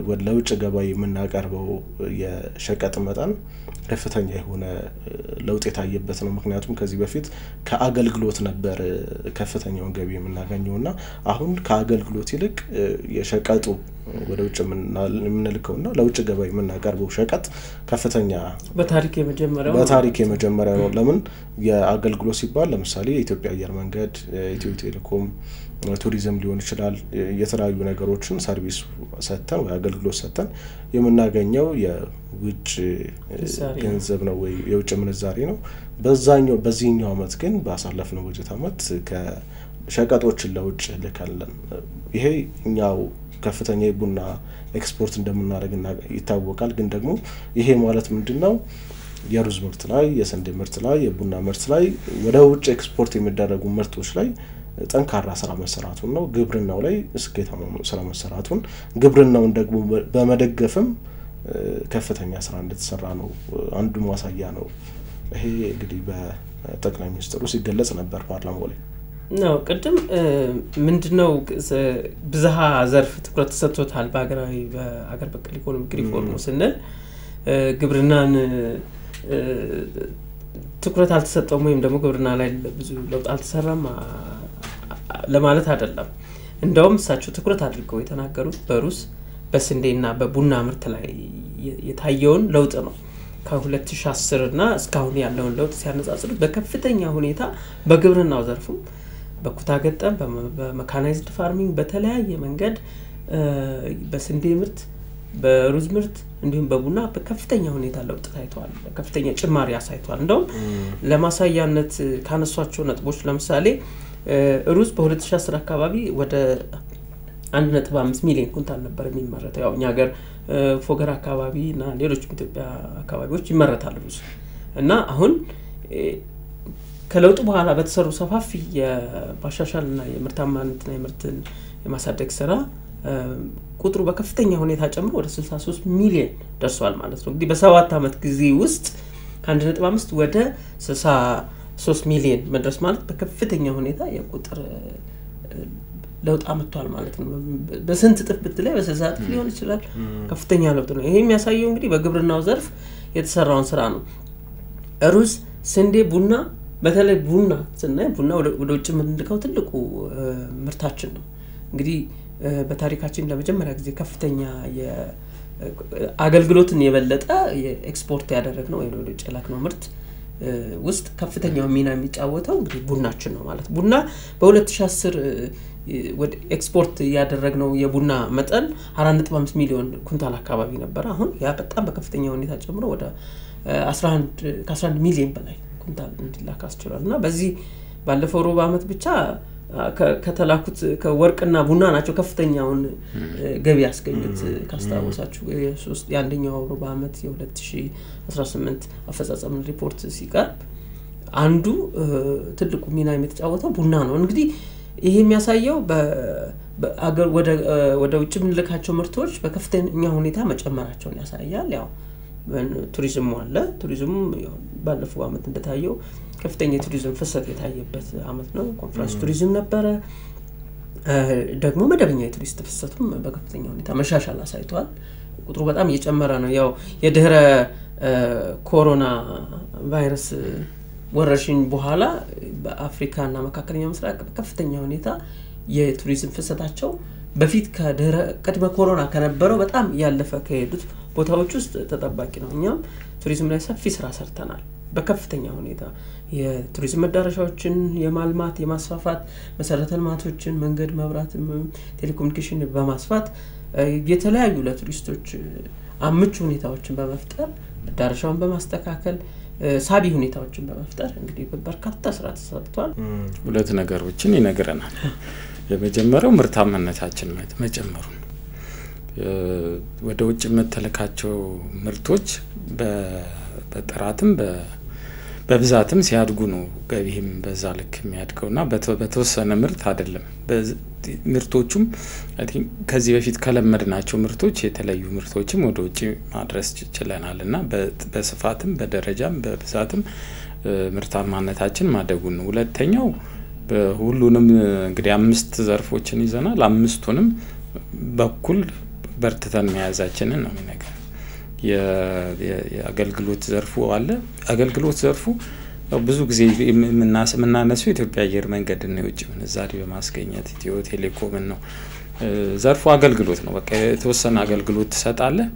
ወደ ለውጭ ገበያ የምናቀርበው የሸቀጥ መጠን ከፍተኛ የሆነ ለውጥ የታየበት ነው ምክንያቱም ከዚህ በፊት ከአገልግሎት ነበር ከፍተኛውን ገቢ የምናገኘውና አሁን ከአገልግሎት ይልቅ የሸቀጡ ወደ ውጭ የምንልከውና ለውጭ ገበያ የምናቀርበው ሸቀጥ ከፍተኛ በታሪክ የመጀመሪያው ነው ለምን የአገልግሎት ሲባል ለምሳሌ የኢትዮጵያ አየር መንገድ ኢትዮ ቴሌኮም ቱሪዝም ሊሆን ይችላል የተለያዩ ነገሮችን ሰርቪስ ሰጥተን ወይ አገልግሎት ሰጥተን የምናገኘው የውጭ ገንዘብ ነው ወይ የውጭ ምንዛሬ ነው በዚህኛው አመት ግን ባሳለፍነው በጀት አመት ከሸቀጦችን ለውጭ ልከልን ይሄ እኛው ከፍተኛ የቡና ኤክስፖርት እንደምናደርግና ይታወቃል ግን ደግሞ ይሄ ማለት ምንድነው የሩዝ ምርት ላይ የስንዴ ምርት ላይ የቡና ምርት ላይ ወደ ውጭ ኤክስፖርት የሚደረጉ ምርቶች ላይ ጠንካራ ስራ መሰራቱን ነው ግብርናው ላይ ስኬታማ ስራ መሰራቱን ግብርናውን ደግሞ በመደገፍም ከፍተኛ ስራ እንደተሰራ ነው አንዱ ማሳያ ነው ይሄ እንግዲህ በጠቅላይ ሚኒስትሩ ሲገለጽ ነበር ፓርላማው ላይ ነው ቅድም ምንድነው ብዝሃ ዘርፍ ትኩረት ተሰጥቶታል በአገር በቀል ኢኮኖሚክ ሪፎርም ስንል ግብርናን ትኩረት አልተሰጠውም ወይም ደግሞ ግብርና ላይ ብዙ ለውጥ አልተሰራም ለማለት አይደለም እንደውም እሳቸው ትኩረት አድርገው የተናገሩት በሩዝ በስንዴና በቡና ምርት ላይ የታየውን ለውጥ ነው ከ2010 እና እስካሁን ያለውን ለውጥ ሲያነጻጽሩት በከፍተኛ ሁኔታ በግብርናው ዘርፉ በኩታ ገጠም በሜካናይዝድ ፋርሚንግ በተለያየ መንገድ በስንዴ ምርት በሩዝ ምርት እንዲሁም በቡና በከፍተኛ ሁኔታ ለውጥ ታይቷል ከፍተኛ ጭማሪ አሳይቷል እንደውም ለማሳያነት ካነሷቸው ነጥቦች ለምሳሌ ሩዝ በ2010 አካባቢ ወደ 1.5 ሚሊዮን ኩንታል ነበር የሚመረተው ያው እኛ ሀገር ፎገራ አካባቢና ሌሎች ኢትዮጵያ አካባቢዎች ይመረታል ሩዝ እና አሁን ከለውጡ በኋላ በተሰሩ ሰፋፊ የማሻሻልና የምርታማነትና የምርትን የማሳደግ ስራ ቁጥሩ በከፍተኛ ሁኔታ ጨምሮ ወደ 63 ሚሊዮን ደርሷል ማለት ነው እንግዲህ በ7 አመት ጊዜ ውስጥ ከ1.5 ወደ 63 ሚሊዮን መድረስ ማለት በከፍተኛ ሁኔታ የቁጥር ለውጥ አመጣል ማለት ነው በስንት ጥፍ ብትላይ በ60 ጥፍ ሊሆን ይችላል ከፍተኛ ለውጥ ነው ይሄ የሚያሳየው እንግዲህ በግብርናው ዘርፍ የተሰራውን ስራ ነው ሩዝ ስንዴ ቡና በተለይ ቡና ስናይ ቡና ወደ ውጭ የምንልከው ትልቁ ምርታችን ነው እንግዲህ በታሪካችን ለመጀመሪያ ጊዜ ከፍተኛ የአገልግሎትን የበለጠ ኤክስፖርት ያደረግነው ወይ ወደ ውጭ ላክነው ምርት ውስጥ ከፍተኛው ሚና የሚጫወተው እንግዲህ ቡናችን ነው ማለት ቡና በ2010 ወደ ኤክስፖርት ያደረግነው የቡና መጠን 4.5 ሚሊዮን ኩንታል አካባቢ ነበር አሁን ያ በጣም በከፍተኛ ሁኔታ ጨምሮ ወደ 11 ሚሊዮን በላይ ኩንታል እንዲላክ አስችሏልና በዚህ ባለፈው ሩብ ዓመት ብቻ ከተላኩት ከወርቅና ቡና ናቸው ከፍተኛውን ገቢ ያስገኙት ካስታወሳችሁ የአንደኛው ሩብ ዓመት የ2018 አፈጻጸም ሪፖርት ሲቀርብ አንዱ ትልቁ ሚና የሚጫወተው ቡና ነው እንግዲህ ይሄ የሚያሳየው በአገር ወደ ውጭ ምንልካቸው ምርቶች በከፍተኛ ሁኔታ መጨመራቸውን ያሳያል ያው ቱሪዝም አለ ቱሪዝም ባለፈው ዓመት እንደታየው ከፍተኛ ቱሪዝም ፍሰት የታየበት ዓመት ነው ኮንፈረንስ ቱሪዝም ነበረ ደግሞ መደበኛ የቱሪስት ፍሰቱም በከፍተኛ ሁኔታ መሻሻል አሳይቷል ቁጥሩ በጣም እየጨመረ ነው ያው የድህረ ኮሮና ቫይረስ ወረርሽኝ በኋላ በአፍሪካና መካከለኛው ምስራቅ ከፍተኛ ሁኔታ የቱሪዝም ፍሰታቸው በፊት ከድህረ ቀድመ ኮሮና ከነበረው በጣም ያለፈ ከሄዱት ቦታዎች ውስጥ ተጠባቂ ነው እኛም ቱሪዝም ላይ ሰፊ ስራ ሰርተናል በከፍተኛ ሁኔታ የቱሪዝም መዳረሻዎችን የማልማት የማስፋፋት መሰረተ ልማቶችን መንገድ መብራት ቴሌኮሙኒኬሽን በማስፋት የተለያዩ ለቱሪስቶች አምቹ ሁኔታዎችን በመፍጠር መዳረሻውን በማስተካከል ሳቢ ሁኔታዎችን በመፍጠር እንግዲህ በርካታ ስራ ተሰርቷል ሁለት ነገሮችን ይነግረናል የመጀመሪያው ምርታማነታችን መጨመሩ ወደ ውጭ መተለካቸው ምርቶች በጥራትም በብዛትም ሲያድጉ ነው ገቢህም በዛ ልክ የሚያድገውና በተወሰነ ምርት አይደለም ምርቶቹም አይ ቲንክ ከዚህ በፊት ከለመድናቸው ምርቶች የተለዩ ምርቶችም ወደ ውጭ ማድረስ ይችላልና በስፋትም በደረጃም በብዛትም ምርታማነታችን ማደጉ ነው ሁለተኛው በሁሉንም እንግዲህ 5 ዘርፎችን ይዘናል 5ቱንም በኩል በርትተን መያዛችንን ነው የሚነገር የአገልግሎት ዘርፉ አለ አገልግሎት ዘርፉ ብዙ ጊዜ የምናነሳው ኢትዮጵያ አየር መንገድ ነው የውጭ ምንዛሪ በማስገኘት ኢትዮ ቴሌኮም ነው ዘርፉ አገልግሎት ነው በቃ የተወሰነ አገልግሎት ትሰጣለህ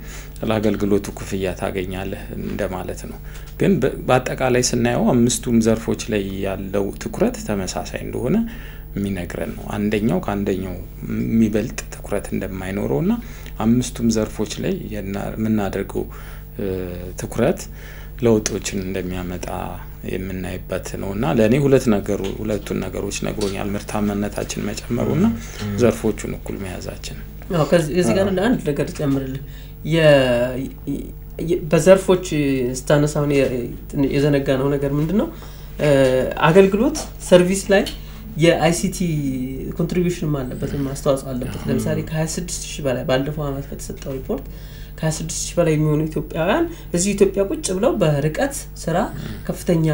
ለአገልግሎቱ ክፍያ ታገኛለህ እንደማለት ነው ግን በአጠቃላይ ስናየው 5ቱም ዘርፎች ላይ ያለው ትኩረት ተመሳሳይ እንደሆነ የሚነግረን ነው አንደኛው ከአንደኛው የሚበልጥ ትኩረት እንደማይኖርውና 5ቱም ዘርፎች ላይ የምናደርገው ትኩረት ለውጦችን እንደሚያመጣ የምናይበት ነውና ለኔ ሁለቱን ነገሮች ነግሮኛል ምርታማነታችን መጨመሩና ዘርፎቹን እኩል መያዛችን አዎ ከዚህ ጋር አንድ ነገር ጨምርልኝ በዘርፎች ስታነሳው የዘነጋነው ነገር ምንድነው አገልግሎት ሰርቪስ ላይ የአይሲቲ ኮንትሪቢዩሽን አለበት ማስተዋጽኦ አለበት ለምሳሌ ከ26000 በላይ ባለፈው ዓመት በተሰጠው ሪፖርት ከ26000 በላይ የሚሆኑ ኢትዮጵያውያን እዚህ ኢትዮጵያ ቁጭ ብለው በርቀት ስራ ከፍተኛ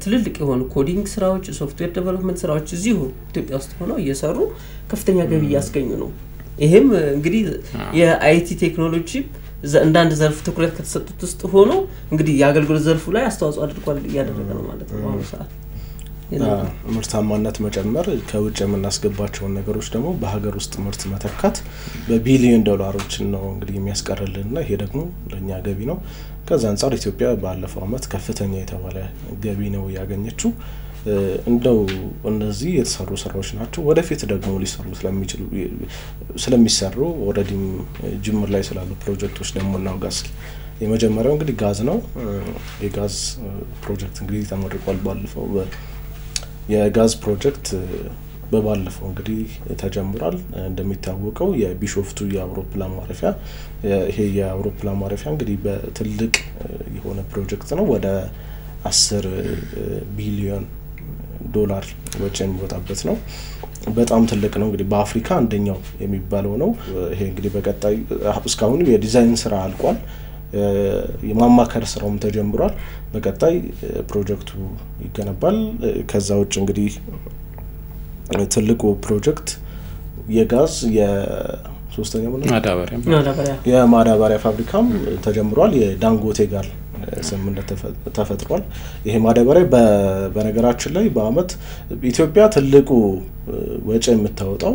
ትልልቅ የሆኑ ኮዲንግ ስራዎች ሶፍትዌር ዴቨሎፕመንት ስራዎች እዚህ ኢትዮጵያ ውስጥ ሆነው እየሰሩ ከፍተኛ ገቢ ያስገኙ ነው ይሄም እንግዲህ የአይቲ ቴክኖሎጂ እንዳንድ ዘርፍ ትኩረት ከተሰጡት ውስጥ ሆኖ እንግዲህ የአገልግሎት ዘርፉ ላይ አስተዋጽኦ አድርጓል ያደረገ ነው ማለት ነው አሁን ሰዓት ምርታማነት መጨመር ከውጭ የምናስገባቸውን ነገሮች ደግሞ በሀገር ውስጥ ምርት መተካት በቢሊዮን ዶላሮች ነው እንግዲህ የሚያስቀርልና ይሄ ደግሞ ለኛ ገቢ ነው ከዛ አንፃር ኢትዮጵያ ባለፈው ዓመት ከፍተኛ የተባለ ገቢ ነው ያገኘችው እንደው እነዚህ የተሰሩ ስራዎች ናቸው ወደፊት ደግሞ ሊሰሩ ስለሚሰሩ ኦሬዲ ጅምር ላይ ስላሉ ፕሮጀክቶች ደግሞ እናውጋስ የመጀመሪያው እንግዲህ ጋዝ ነው የጋዝ ፕሮጀክት እንግዲህ ተመርቋል ባለፈው የጋዝ ፕሮጀክት በባለፈው እንግዲህ ተጀምሯል እንደሚታወቀው የቢሾፍቱ የአውሮፕላን ማረፊያ ይሄ የአውሮፕላን ማረፊያ እንግዲህ በትልቅ የሆነ ፕሮጀክት ነው ወደ 10 ቢሊዮን ዶላር ወጪ የሚወጣበት ነው በጣም ትልቅ ነው እንግዲህ በአፍሪካ አንደኛው የሚባለው ነው ይሄ እንግዲህ በቀጣይ እስካሁን የዲዛይን ስራ አልቋል የማማከር ስራውም ተጀምሯል በቀጣይ ፕሮጀክቱ ይገነባል ከዛ ውጭ እንግዲህ ትልቁ ፕሮጀክት የጋዝ የሶስተኛው የማዳበሪያ ፋብሪካም ተጀምሯል የዳንጎቴ ጋር ስምምነት ተፈጥሯል ይሄ ማዳበሪያ በነገራችን ላይ በአመት ኢትዮጵያ ትልቁ ወጪ የምታወጣው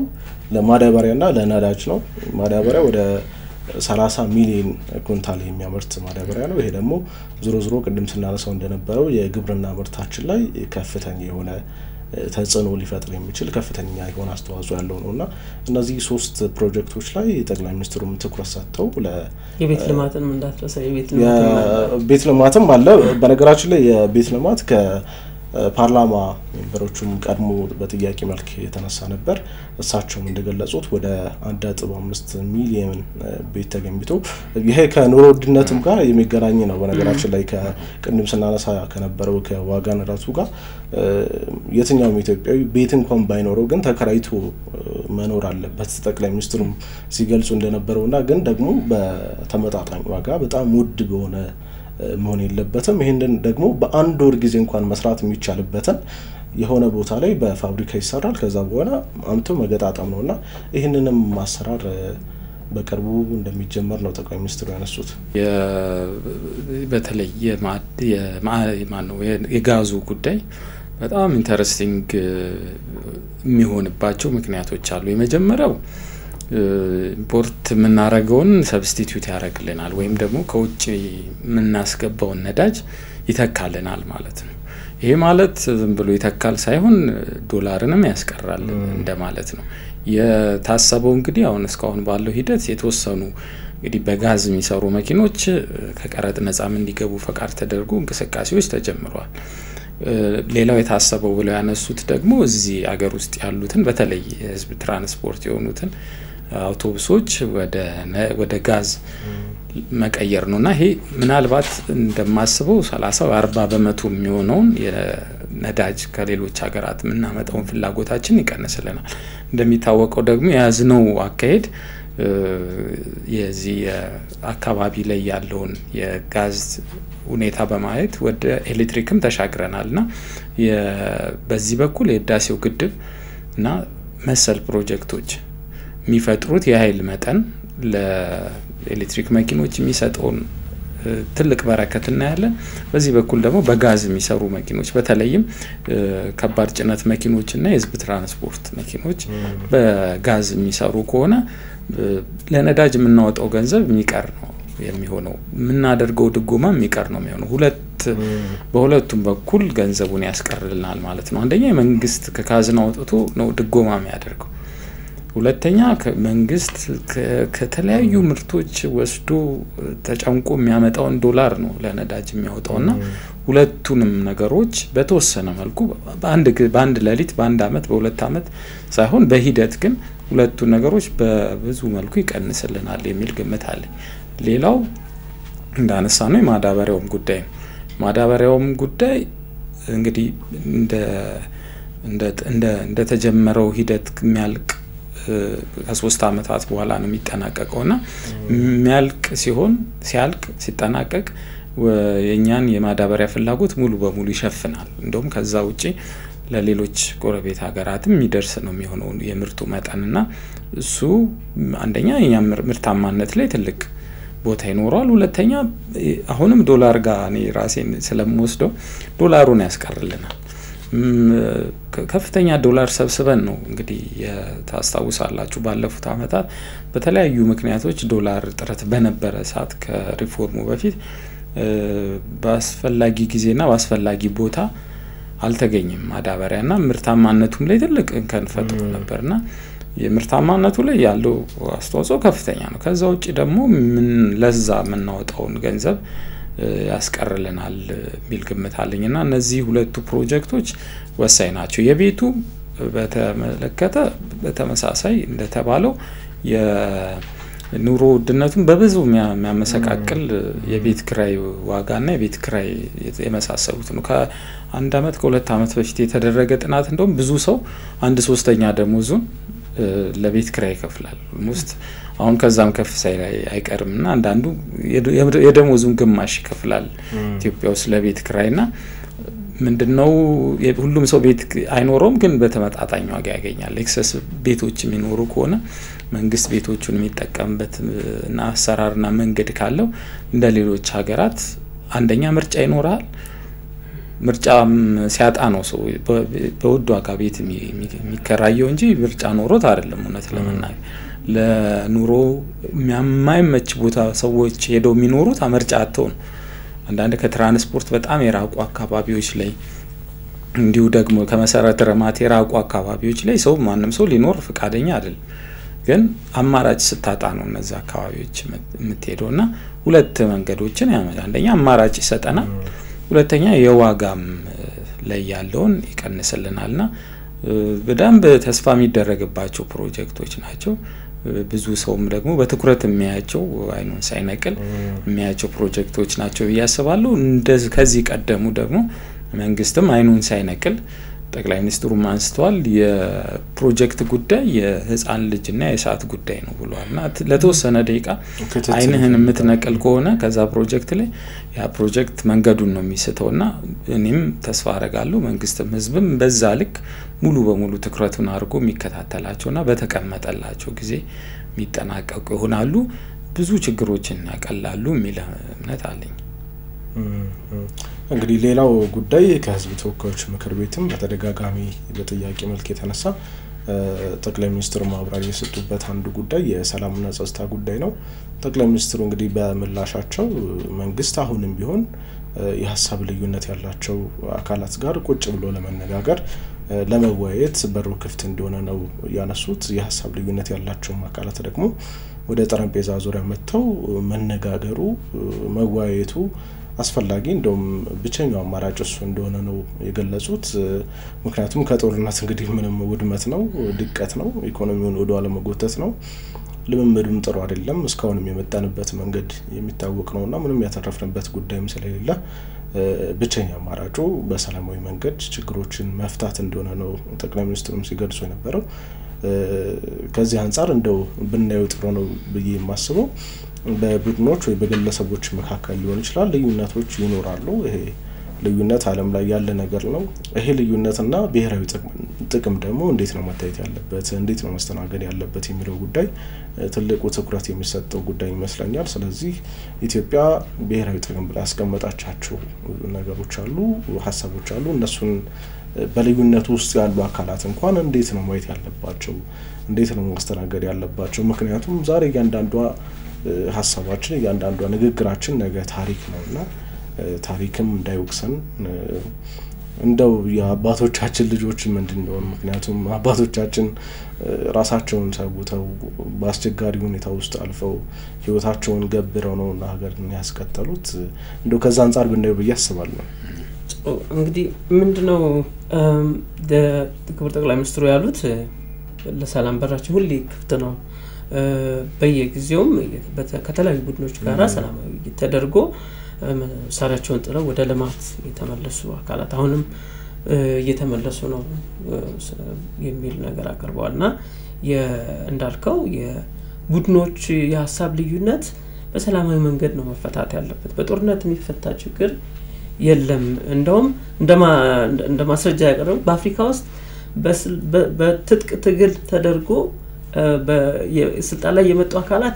ለማዳበሪያና ለነዳጅ ነው ማዳበሪያ ወደ 30 ሚሊዮን ኩንታል የሚያመርት ማዳበሪያ ነው። ይሄ ደግሞ ዞሮ ቅድም ስናነሳው እንደነበረው የግብርና ምርታችን ላይ ከፍተኛ የሆነ ተጽዕኖ ሊፈጥር የሚችል ከፍተኛ የሆነ አስተዋጽኦ ያለው ነውና እነዚህ 3 ፕሮጀክቶች ላይ ጠቅላይ ሚኒስትሩም ትኩረት ሰጥተው የቤት ልማትን እንዳትረሳ የቤት ልማትም አለ። በነገራችን ላይ የቤት ልማት ከፓርላማ ሜምበሮቹም ቀድሞ በጥያቄ መልክ የተነሳ ነበር። እሳቸውም እንደገለጹት ወደ 1.5 ሚሊዮን ቤት ተገንብቶ ይሄ ከኑሮ ውድነትም ጋር የሚገናኝ ነው። በነገራችን ላይ ከቅድም ስናነሳ ከነበረው ከዋጋ ንረቱ ጋር የትኛውም ኢትዮጵያዊ ቤት እንኳን ባይኖረው ግን ተከራይቶ መኖር አለበት ጠቅላይ ሚኒስትሩም ሲገልጹ እንደነበረውና ግን ደግሞ በተመጣጣኝ ዋጋ በጣም ውድ በሆነ መሆን የለበትም። ይሄንን ደግሞ በአንድ ወር ጊዜ እንኳን መስራት የሚቻልበትን የሆነ ቦታ ላይ በፋብሪካ ይሰራል። ከዛ በኋላ አምቶ መገጣጣም ነውና ይሄንንም ማሰራር በቅርቡ እንደሚጀመር ነው ጠቅላይ ሚኒስትሩ ያነሱት። በተለይ የጋዙ ጉዳይ በጣም ኢንተረስቲንግ የሚሆንባቸው ምክንያቶች አሉ። የመጀመሪያው ኢምፖርት የምናረገውን ሰብስቲቲዩት ያደርግልናል ወይም ደግሞ ከውጭ የምናስገባውን ነዳጅ ይተካልናል ማለት ነው። ይሄ ማለት ዝም ብሎ ይተካል ሳይሆን ዶላርንም ያስቀራል እንደማለት ነው። የታሰበው እንግዲህ አሁን እስካሁን ባለው ሂደት የተወሰኑ እንግዲህ በጋዝ የሚሰሩ መኪኖች ከቀረጥ ነፃም እንዲገቡ ፈቃድ ተደርጎ እንቅስቃሴዎች ተጀምረዋል። ሌላው የታሰበው ብለው ያነሱት ደግሞ እዚህ አገር ውስጥ ያሉትን በተለይ የህዝብ ትራንስፖርት የሆኑትን አውቶቡሶች ወደ ጋዝ መቀየር ነውና ይሄ ምናልባት እንደማስበው 30-40% የሚሆነውን የነዳጅ ከሌሎች ሀገራት የምናመጣውን ፍላጎታችን ይቀንስልናል። እንደሚታወቀው ደግሞ የያዝነው አካሄድ የዚህ አካባቢ ላይ ያለውን የጋዝ ሁኔታ በማየት ወደ ኤሌክትሪክም ተሻግረናልና በዚህ በኩል የህዳሴው ግድብ እና መሰል ፕሮጀክቶች የሚፈጥሩት የኃይል መጠን ለኤሌክትሪክ መኪኖች የሚሰጠውን ትልቅ በረከት እናያለን። በዚህ በኩል ደግሞ በጋዝ የሚሰሩ መኪኖች በተለይም ከባድ ጭነት መኪኖችና የህዝብ ትራንስፖርት መኪኖች በጋዝ የሚሰሩ ከሆነ ለነዳጅ የምናወጣው ገንዘብ የሚቀር ነው የሚሆነው። የምናደርገው ድጎማ የሚቀር ነው የሚሆነው። በሁለቱም በኩል ገንዘቡን ያስቀርልናል ማለት ነው። አንደኛ መንግስት ከካዝና አውጥቶ ነው ድጎማ የሚያደርገው። ሁለተኛ መንግስት ከተለያዩ ምርቶች ወስዶ ተጨንቆ የሚያመጣውን ዶላር ነው ለነዳጅ የሚያወጣውና ሁለቱንም ነገሮች በተወሰነ መልኩ በአንድ ሌሊት በአንድ አመት በሁለት አመት ሳይሆን በሂደት ግን ሁለቱ ነገሮች በብዙ መልኩ ይቀንስልናል የሚል ግምት አለ። ሌላው እንዳነሳ ነው የማዳበሪያውም ጉዳይ ነው። ማዳበሪያውም ጉዳይ እንግዲህ እንደ ተጀመረው ሂደት የሚያልቅ ከ3 አመታት በኋላ ነው የሚጠናቀቀውና የሚያልቅ ሲጠናቀቅ የኛን የማዳበሪያ ፍላጎት ሙሉ በሙሉ ይሸፍናል። እንደውም ከዛ ውጪ ለሌሎች ጎረቤት ሀገራትም የሚደርስ ነው የሚሆነው የምርቱ መጠንና እሱ አንደኛ የኛ ምርታማነት ላይ ትልቅ ቦታ ይኖራል። ሁለተኛ አሁንም ዶላር ጋር እኔ ራሴን ስለምወስደው ዶላሩን ያስቀርልናል። ከፍተኛ ዶላር ሰብስበን ነው እንግዲህ ታስታውሳላችሁ ባለፉት አመታት በተለያዩ ምክንያቶች ዶላር ጥረት በነበረ ሰዓት ከሪፎርሙ በፊት በአስፈላጊ ጊዜና በአስፈላጊ ቦታ አልተገኘም ማዳበሪያና ምርታማነቱም ላይ ትልቅ እንከን ፈጥሮ ነበርና የምርታማነቱ ላይ ያለው አስተዋጽኦ ከፍተኛ ነው። ከዛ ውጪ ደግሞ ለዛ የምናወጣውን ገንዘብ ያስቀርልናል የሚል ግምት አለኝና እነዚህ ሁለቱ ፕሮጀክቶች ወሳኝ ናቸው። የቤቱ በተመለከተ በተመሳሳይ እንደተባለው የኑሮ ውድነቱን በብዙ የሚያመሰቃቅል የቤት ክራይ ዋጋና የቤት ክራይ የመሳሰሉት ነው። ከአንድ አመት ከሁለት አመት በፊት የተደረገ ጥናት እንደውም ብዙ ሰው 1/3 ደሞዙን ለቤት ክራይ ይከፍላል። ሙስት አሁን ከዛም ከፍ ሳይል አይቀርምና አንዳንዱ የደሞዙን ግማሽ ይከፍላል ኢትዮጵያ ውስጥ ለቤት ክራይና ምንድነው ሁሉም ሰው ቤት አይኖርም ግን በተመጣጣኝ ዋጋ ያገኛል። ኤክሰስ ቤቶች የሚኖሩ ከሆነ መንግስት ቤቶቹን የሚጠቀምበት እና አሰራርና መንገድ ካለው እንደ ሌሎች ሀገራት አንደኛ ምርጫ ይኖራል። ምርጫም ሲያጣ ነው ሰው በውድ ዋጋ ቤት የሚከራየው እንጂ ምርጫ ኖሮት አይደለም እውነት ለመናገር። ለኑሮ የማይመች ቦታ ሰዎች ሄደው የሚኖሩት አመርጫ አጥተው ነው። አንዳንድ ከትራንስፖርት በጣም የራቁ አካባቢዎች ላይ እንዲሁ ደግሞ ከመሰረተ ልማት የራቁ አካባቢዎች ላይ ሰው ማንም ሰው ሊኖር ፈቃደኛ አይደለም። ግን አማራጭ ስታጣ ነው እነዛ አካባቢዎች የምትሄደውና ሁለት መንገዶችን ያመጣ። አንደኛ አማራጭ ይሰጠናል፣ ሁለተኛ የዋጋም ላይ ያለውን ይቀንስልናልና በደንብ ተስፋ የሚደረግባቸው ፕሮጀክቶች ናቸው። ብዙ ሰውም ደግሞ በትኩረት የሚያያቸው አይኑን ሳይነቅል የሚያያቸው ፕሮጀክቶች ናቸው ያስባሉ። እንደዚህ ከዚህ ቀደሙ ደግሞ መንግስትም አይኑን ሳይነቅል ጠቅላይ ሚኒስትሩም አንስተዋል የፕሮጀክት ጉዳይ የህፃን ልጅና የሰዓት ጉዳይ ነው ብሏልና ለተወሰነ ደቂቃ አይንህን የምትነቅል ከሆነ ከዛ ፕሮጀክት ላይ ያ ፕሮጀክት መንገዱን ነው የሚስተውና እኔም ተስፋ አደርጋለሁ መንግስትም ህዝብም በዛ ልክ ሙሉ በሙሉ ትኩረቱን አድርጎ የሚከታተላቸውና በተቀመጠላቸው ጊዜ የሚጠናቀቁ ይሆናሉ፣ ብዙ ችግሮችን ያቀላሉ የሚል እምነት አለኝ። እንግዲህ ሌላው ጉዳይ ከህዝብ ተወካዮች ምክር ቤትም በተደጋጋሚ በጥያቄ መልክ የተነሳ ጠቅላይ ሚኒስትሩ ማብራሪያ የሰጡበት አንዱ ጉዳይ የሰላምና ጸጥታ ጉዳይ ነው። ጠቅላይ ሚኒስትሩ እንግዲህ በምላሻቸው መንግስት አሁንም ቢሆን የሐሳብ ልዩነት ያላቸው አካላት ጋር ቁጭ ብሎ ለመነጋገር ለመወያየት በሩ ክፍት እንደሆነ ነው ያነሱት። የሐሳብ ልዩነት ያላቸው አካላት ደግሞ ወደ ጠረጴዛ ዙሪያ መጥተው መነጋገሩ መወያየቱ አስፈላጊ እንደውም ብቸኛው አማራጭ እሱ እንደሆነ ነው የገለጹት። ምክንያቱም ከጦርነት እንግዲህ ምንም ውድመት ነው፣ ድቀት ነው፣ ኢኮኖሚውን ወደ ኋላ መጎተት ነው። ልምምዱም ጥሩ አይደለም። እስካሁንም የመጣንበት መንገድ የሚታወቅ ነውና ምንም ያተረፍንበት ጉዳይም ስለሌለ ብቸኛ አማራጩ በሰላማዊ መንገድ ችግሮችን መፍታት እንደሆነ ነው ጠቅላይ ሚኒስትሩም ሲገልጹ የነበረው። ከዚህ አንፃር እንደው ብናየው ጥሩ ነው ብዬ የማስበው በቡድኖች ወይ በግለሰቦች መካከል ሊሆን ይችላል ልዩነቶች ይኖራሉ። ይሄ ልዩነት ዓለም ላይ ያለ ነገር ነው። ይሄ ልዩነትና ብሔራዊ ጥቅም ደግሞ እንዴት ነው መታየት ያለበት፣ እንዴት ነው መስተናገድ ያለበት የሚለው ጉዳይ ትልቁ ትኩረት የሚሰጠው ጉዳይ ይመስለኛል። ስለዚህ ኢትዮጵያ ብሔራዊ ጥቅም ብላ ያስቀመጣቻቸው ነገሮች አሉ፣ ሀሳቦች አሉ። እነሱን በልዩነቱ ውስጥ ያሉ አካላት እንኳን እንዴት ነው ማየት ያለባቸው፣ እንዴት ነው ማስተናገድ ያለባቸው? ምክንያቱም ዛሬ እያንዳንዷ ሀሳባችን እያንዳንዷ ንግግራችን ነገ ታሪክ ነውና ታሪክም እንዳይወቅሰን እንደው የአባቶቻችን ልጆች ምንድን ነው? ምክንያቱም አባቶቻችን ራሳቸውን ሰውተው በአስቸጋሪ ሁኔታ ውስጥ አልፈው ህይወታቸውን ገብረው ነውና ሀገርን ያስቀጠሉት። እንደው ከዛ አንፃር ብናየው ብዬ አስባለሁ። እንግዲህ ምንድነው ክቡር ጠቅላይ ሚኒስትሩ ያሉት ለሰላም በራችን ሁሌ ክፍት ነው፣ በየጊዜውም ከተለያዩ ቡድኖች ጋር ሰላማዊ ተደርጎ መሳሪያቸውን ጥለው ወደ ልማት የተመለሱ አካላት አሁንም እየተመለሱ ነው የሚል ነገር አቀርበዋልና እንዳልከው የቡድኖች የሀሳብ ልዩነት በሰላማዊ መንገድ ነው መፈታት ያለበት። በጦርነት የሚፈታ ችግር የለም። እንደውም እንደማስረጃ ያቀርበው በአፍሪካ ውስጥ በትጥቅ ትግል ተደርጎ በስልጣን ላይ የመጡ አካላት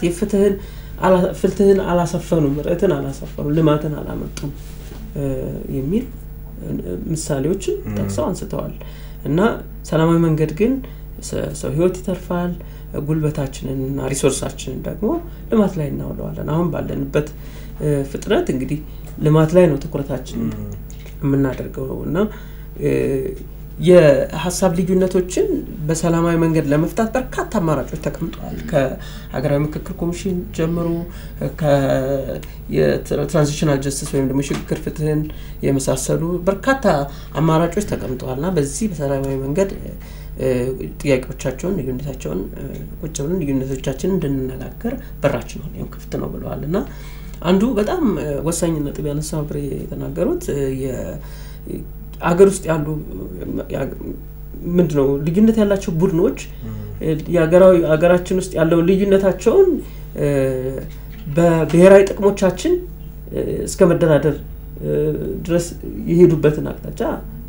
ፍትህን አላሰፈኑም፣ ምርዕትን አላሰፈኑም፣ ልማትን አላመጡም የሚል ምሳሌዎችን ጠቅሰው አንስተዋል። እና ሰላማዊ መንገድ ግን ሰው ህይወት ይተርፋል፣ ጉልበታችንንና ሪሶርሳችንን ደግሞ ልማት ላይ እናውለዋለን። አሁን ባለንበት ፍጥረት እንግዲህ ልማት ላይ ነው ትኩረታችን የምናደርገውና የሀሳብ ልዩነቶችን በሰላማዊ መንገድ ለመፍታት በርካታ አማራጮች ተቀምጠዋል። ከሀገራዊ ምክክር ኮሚሽን ጀምሮ የትራንዚሽናል ጀስቲስ ወይም ደግሞ ሽግግር ፍትህን የመሳሰሉ በርካታ አማራጮች ተቀምጠዋልና በዚህ በሰላማዊ መንገድ ጥያቄዎቻቸውን ልዩነታቸውን ቁጭ ብለን ልዩነቶቻችንን እንድንነጋገር በራችን ነው ክፍት ነው ብለዋልና አንዱ በጣም ወሳኝ ነጥብ ያነሳው ብሬ የተናገሩት አገር ውስጥ ያሉ ምንድነው ልዩነት ያላቸው ቡድኖች የአገራችን ውስጥ ያለው ልዩነታቸውን በብሔራዊ ጥቅሞቻችን እስከ መደራደር ድረስ የሄዱበትን አቅጣጫ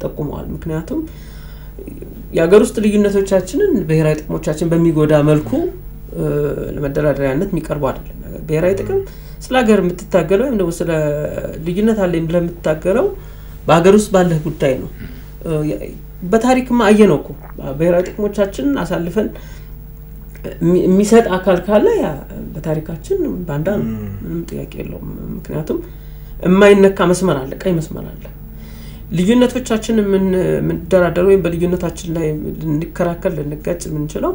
ጠቁመዋል። ምክንያቱም የአገር ውስጥ ልዩነቶቻችንን ብሔራዊ ጥቅሞቻችን በሚጎዳ መልኩ ለመደራደሪያነት የሚቀርቡ አይደለም። ብሔራዊ ጥቅም ስለ ሀገር የምትታገለው ወይም ደግሞ ስለ ልዩነት አለኝ ብለህ የምትታገለው በአገር ውስጥ ባለ ጉዳይ ነው። በታሪክማ አየነው እኮ ብሔራዊ ጥቅሞቻችንን አሳልፈን የሚሰጥ አካል ካለ ያ በታሪካችን ባንዳ ምንም ጥያቄ የለውም ምክንያቱም የማይነካ መስመር አለ ቀይ መስመር አለ ልዩነቶቻችን ምን ደራደሩ ወይ በልዩነታችን ላይ ልንከራከር ልንጋጭ ምንችለው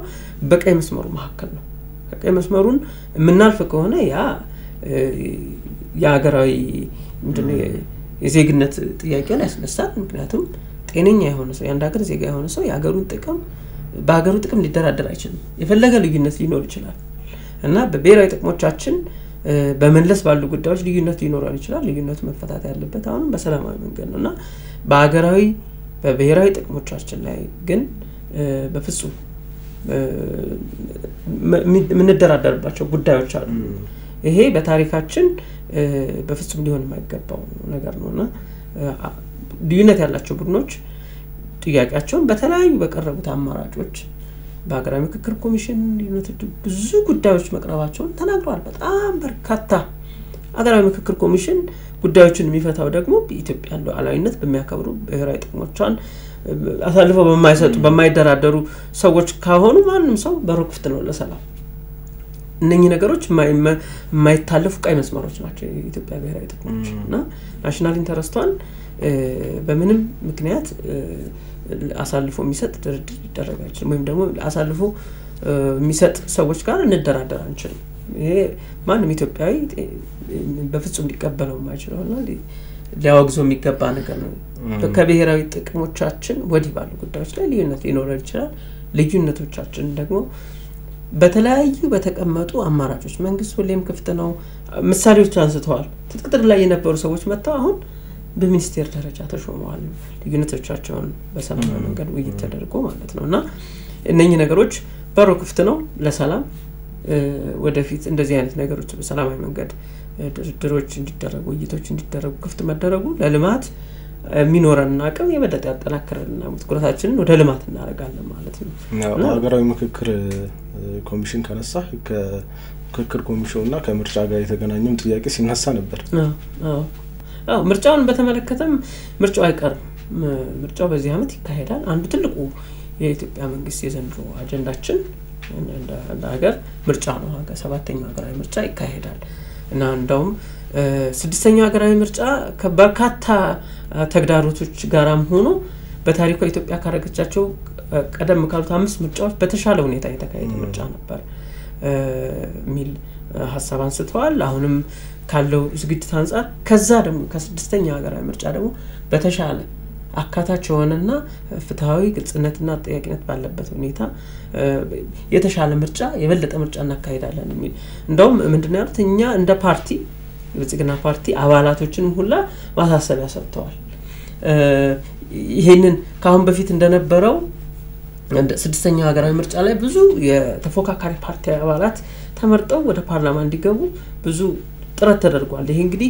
በቀይ መስመሩ መካከል ነው ቀይ መስመሩን ምናልፍ ከሆነ ያ የሀገራዊ ምንድነው የዜግነት ጥያቄን ያስነሳል ምክንያቱም ጤነኛ የሆነ ሰው ያንዳ ሀገር ዜጋ የሆነ ሰው የሀገሩን ጥቅም በሀገሩ ጥቅም ሊደራደር አይችልም የፈለገ ልዩነት ሊኖር ይችላል እና በብሔራዊ ጥቅሞቻችን በመለስ ባሉ ጉዳዮች ልዩነት ሊኖር ይችላል ልዩነቱ መፈታት ያለበት አሁን በሰላማዊ መንገድ ነውና በሀገራዊ በብሔራዊ ጥቅሞቻችን ላይ ግን በፍጹም ምን ደራደርባቸው ጉዳዮች አሉ ይሄ በታሪካችን በፍጹም ሊሆን የማይገባው ነገር ነውና ልዩነት ያላቸው ቡድኖች ጥያቄያቸውን በተለያዩ በቀረቡት አማራጮች በአገራዊ ምክክር ኮሚሽን ዩናይትድ ብዙ ጉዳዮች መቅረባቸውን ተናግረዋል በጣም በርካታ አገራዊ ምክክር ኮሚሽን ጉዳዮችን የሚፈታው ደግሞ በኢትዮጵያ ያለው ሉዓላዊነት በሚያከብሩ ብሔራዊ ጥቅሞቿን አሳልፈው በማይሰጡ በማይደራደሩ ሰዎች ካሆኑ ማንንም ሰው በረክፍት ነው ለሰላም እነኚህ ነገሮች የማይታለፉ ቀይ መስመሮች ናቸው የኢትዮጵያ ብሔራዊ ጥቅሞች እና ናሽናል ኢንተረስቷን በምንም ምክንያት አሳልፎ የሚሰጥ ድርድር ይደረጋል ወይም ደግሞ አሳልፎ የሚሰጥ ሰዎች ጋር እንደራደር አንችልም ይሄ ማንንም ኢትዮጵያዊ በፍጹም ሊቀበለው የማይችለውና ሊያወግዘው የሚገባ ነገር ነው ከብሔራዊ ጥቅሞቻችን ወዲህ ባሉ ጉዳዮች ላይ ልዩነት ሊኖር ይችላል ልዩነቶቻችን ደግሞ በተለያዩ በተቀመጡ አማራጮች መንግስት ሁሌም ክፍት ነው ምሳሌዎች አንስተዋል ትጥቅጥር ላይ የነበሩ ሰዎች መጣው አሁን በሚኒስቴር ደረጃ ተሾመዋል ልዩነቶቻቸውን በሰላማዊ መንገድ ውይይት ተደርጎ ማለት ነውና እነኚህ ነገሮች በሩ ክፍት ነው ለሰላም ወደፊት እንደዚህ አይነት ነገሮች በሰላማዊ መንገድ ድርድሮች እንዲደረጉ ውይይቶች እንዲደረጉ ክፍት መደረጉ ለልማት ሚኖረን አቅም የበለጠ ያጠናክረልና ትኩረታችንን ወደ ልማት እናረጋለን ማለት ነው ሀገራዊ ምክክር ኮሚሽን ከነሳ ከምክክር ኮሚሽኑና ከምርጫ ጋር የተገናኘም ጥያቄ ሲነሳ ነበር ምርጫውን በተመለከተም ምርጫው አይቀርም ምርጫው በዚህ አመት ይካሄዳል አንዱ ትልቁ የኢትዮጵያ መንግስት የዘንድሮ አጀንዳችን እንደ ሀገር ምርጫ ነው ሰባተኛው ሀገራዊ ምርጫ ይካሄዳል እና እንደውም ስድስተኛው ሀገራዊ ምርጫ ከበርካታ ተግዳሮቶች ጋራም ሆኖ በታሪኩ ኢትዮጵያ ካረገቻቸው ቀደም ካሉት 5 ምርጫዎች በተሻለ ሁኔታ የተካሄደ ምርጫ ነበር ሚል ሐሳብ አንስተዋል አሁንም ካለው ዝግጅት አንፃር ከዛ ደግሞ ከስድስተኛው ሀገራዊ ምርጫ ደግሞ በተሻለ አካታች ሆነና ፍትሃዊ ግልጽነትና ተጠያቂነት ባለበት ሁኔታ የተሻለ ምርጫ የበለጠ ምርጫ እናካሂዳለን ሚል እንደውም ምንድነው ያሉት እኛ እንደ ፓርቲ የብልጽግና ፓርቲ አባላቶችን ሁላ ማሳሰቢያ ሰጥተዋል ይሄንን ካሁን በፊት እንደነበረው ስድስተኛው ሀገራዊ ምርጫ ላይ ብዙ የተፎካካሪ ፓርቲ አባላት ተመርጠው ወደ ፓርላማ እንዲገቡ ብዙ ጥረት ተደርጓል ይሄ እንግዲህ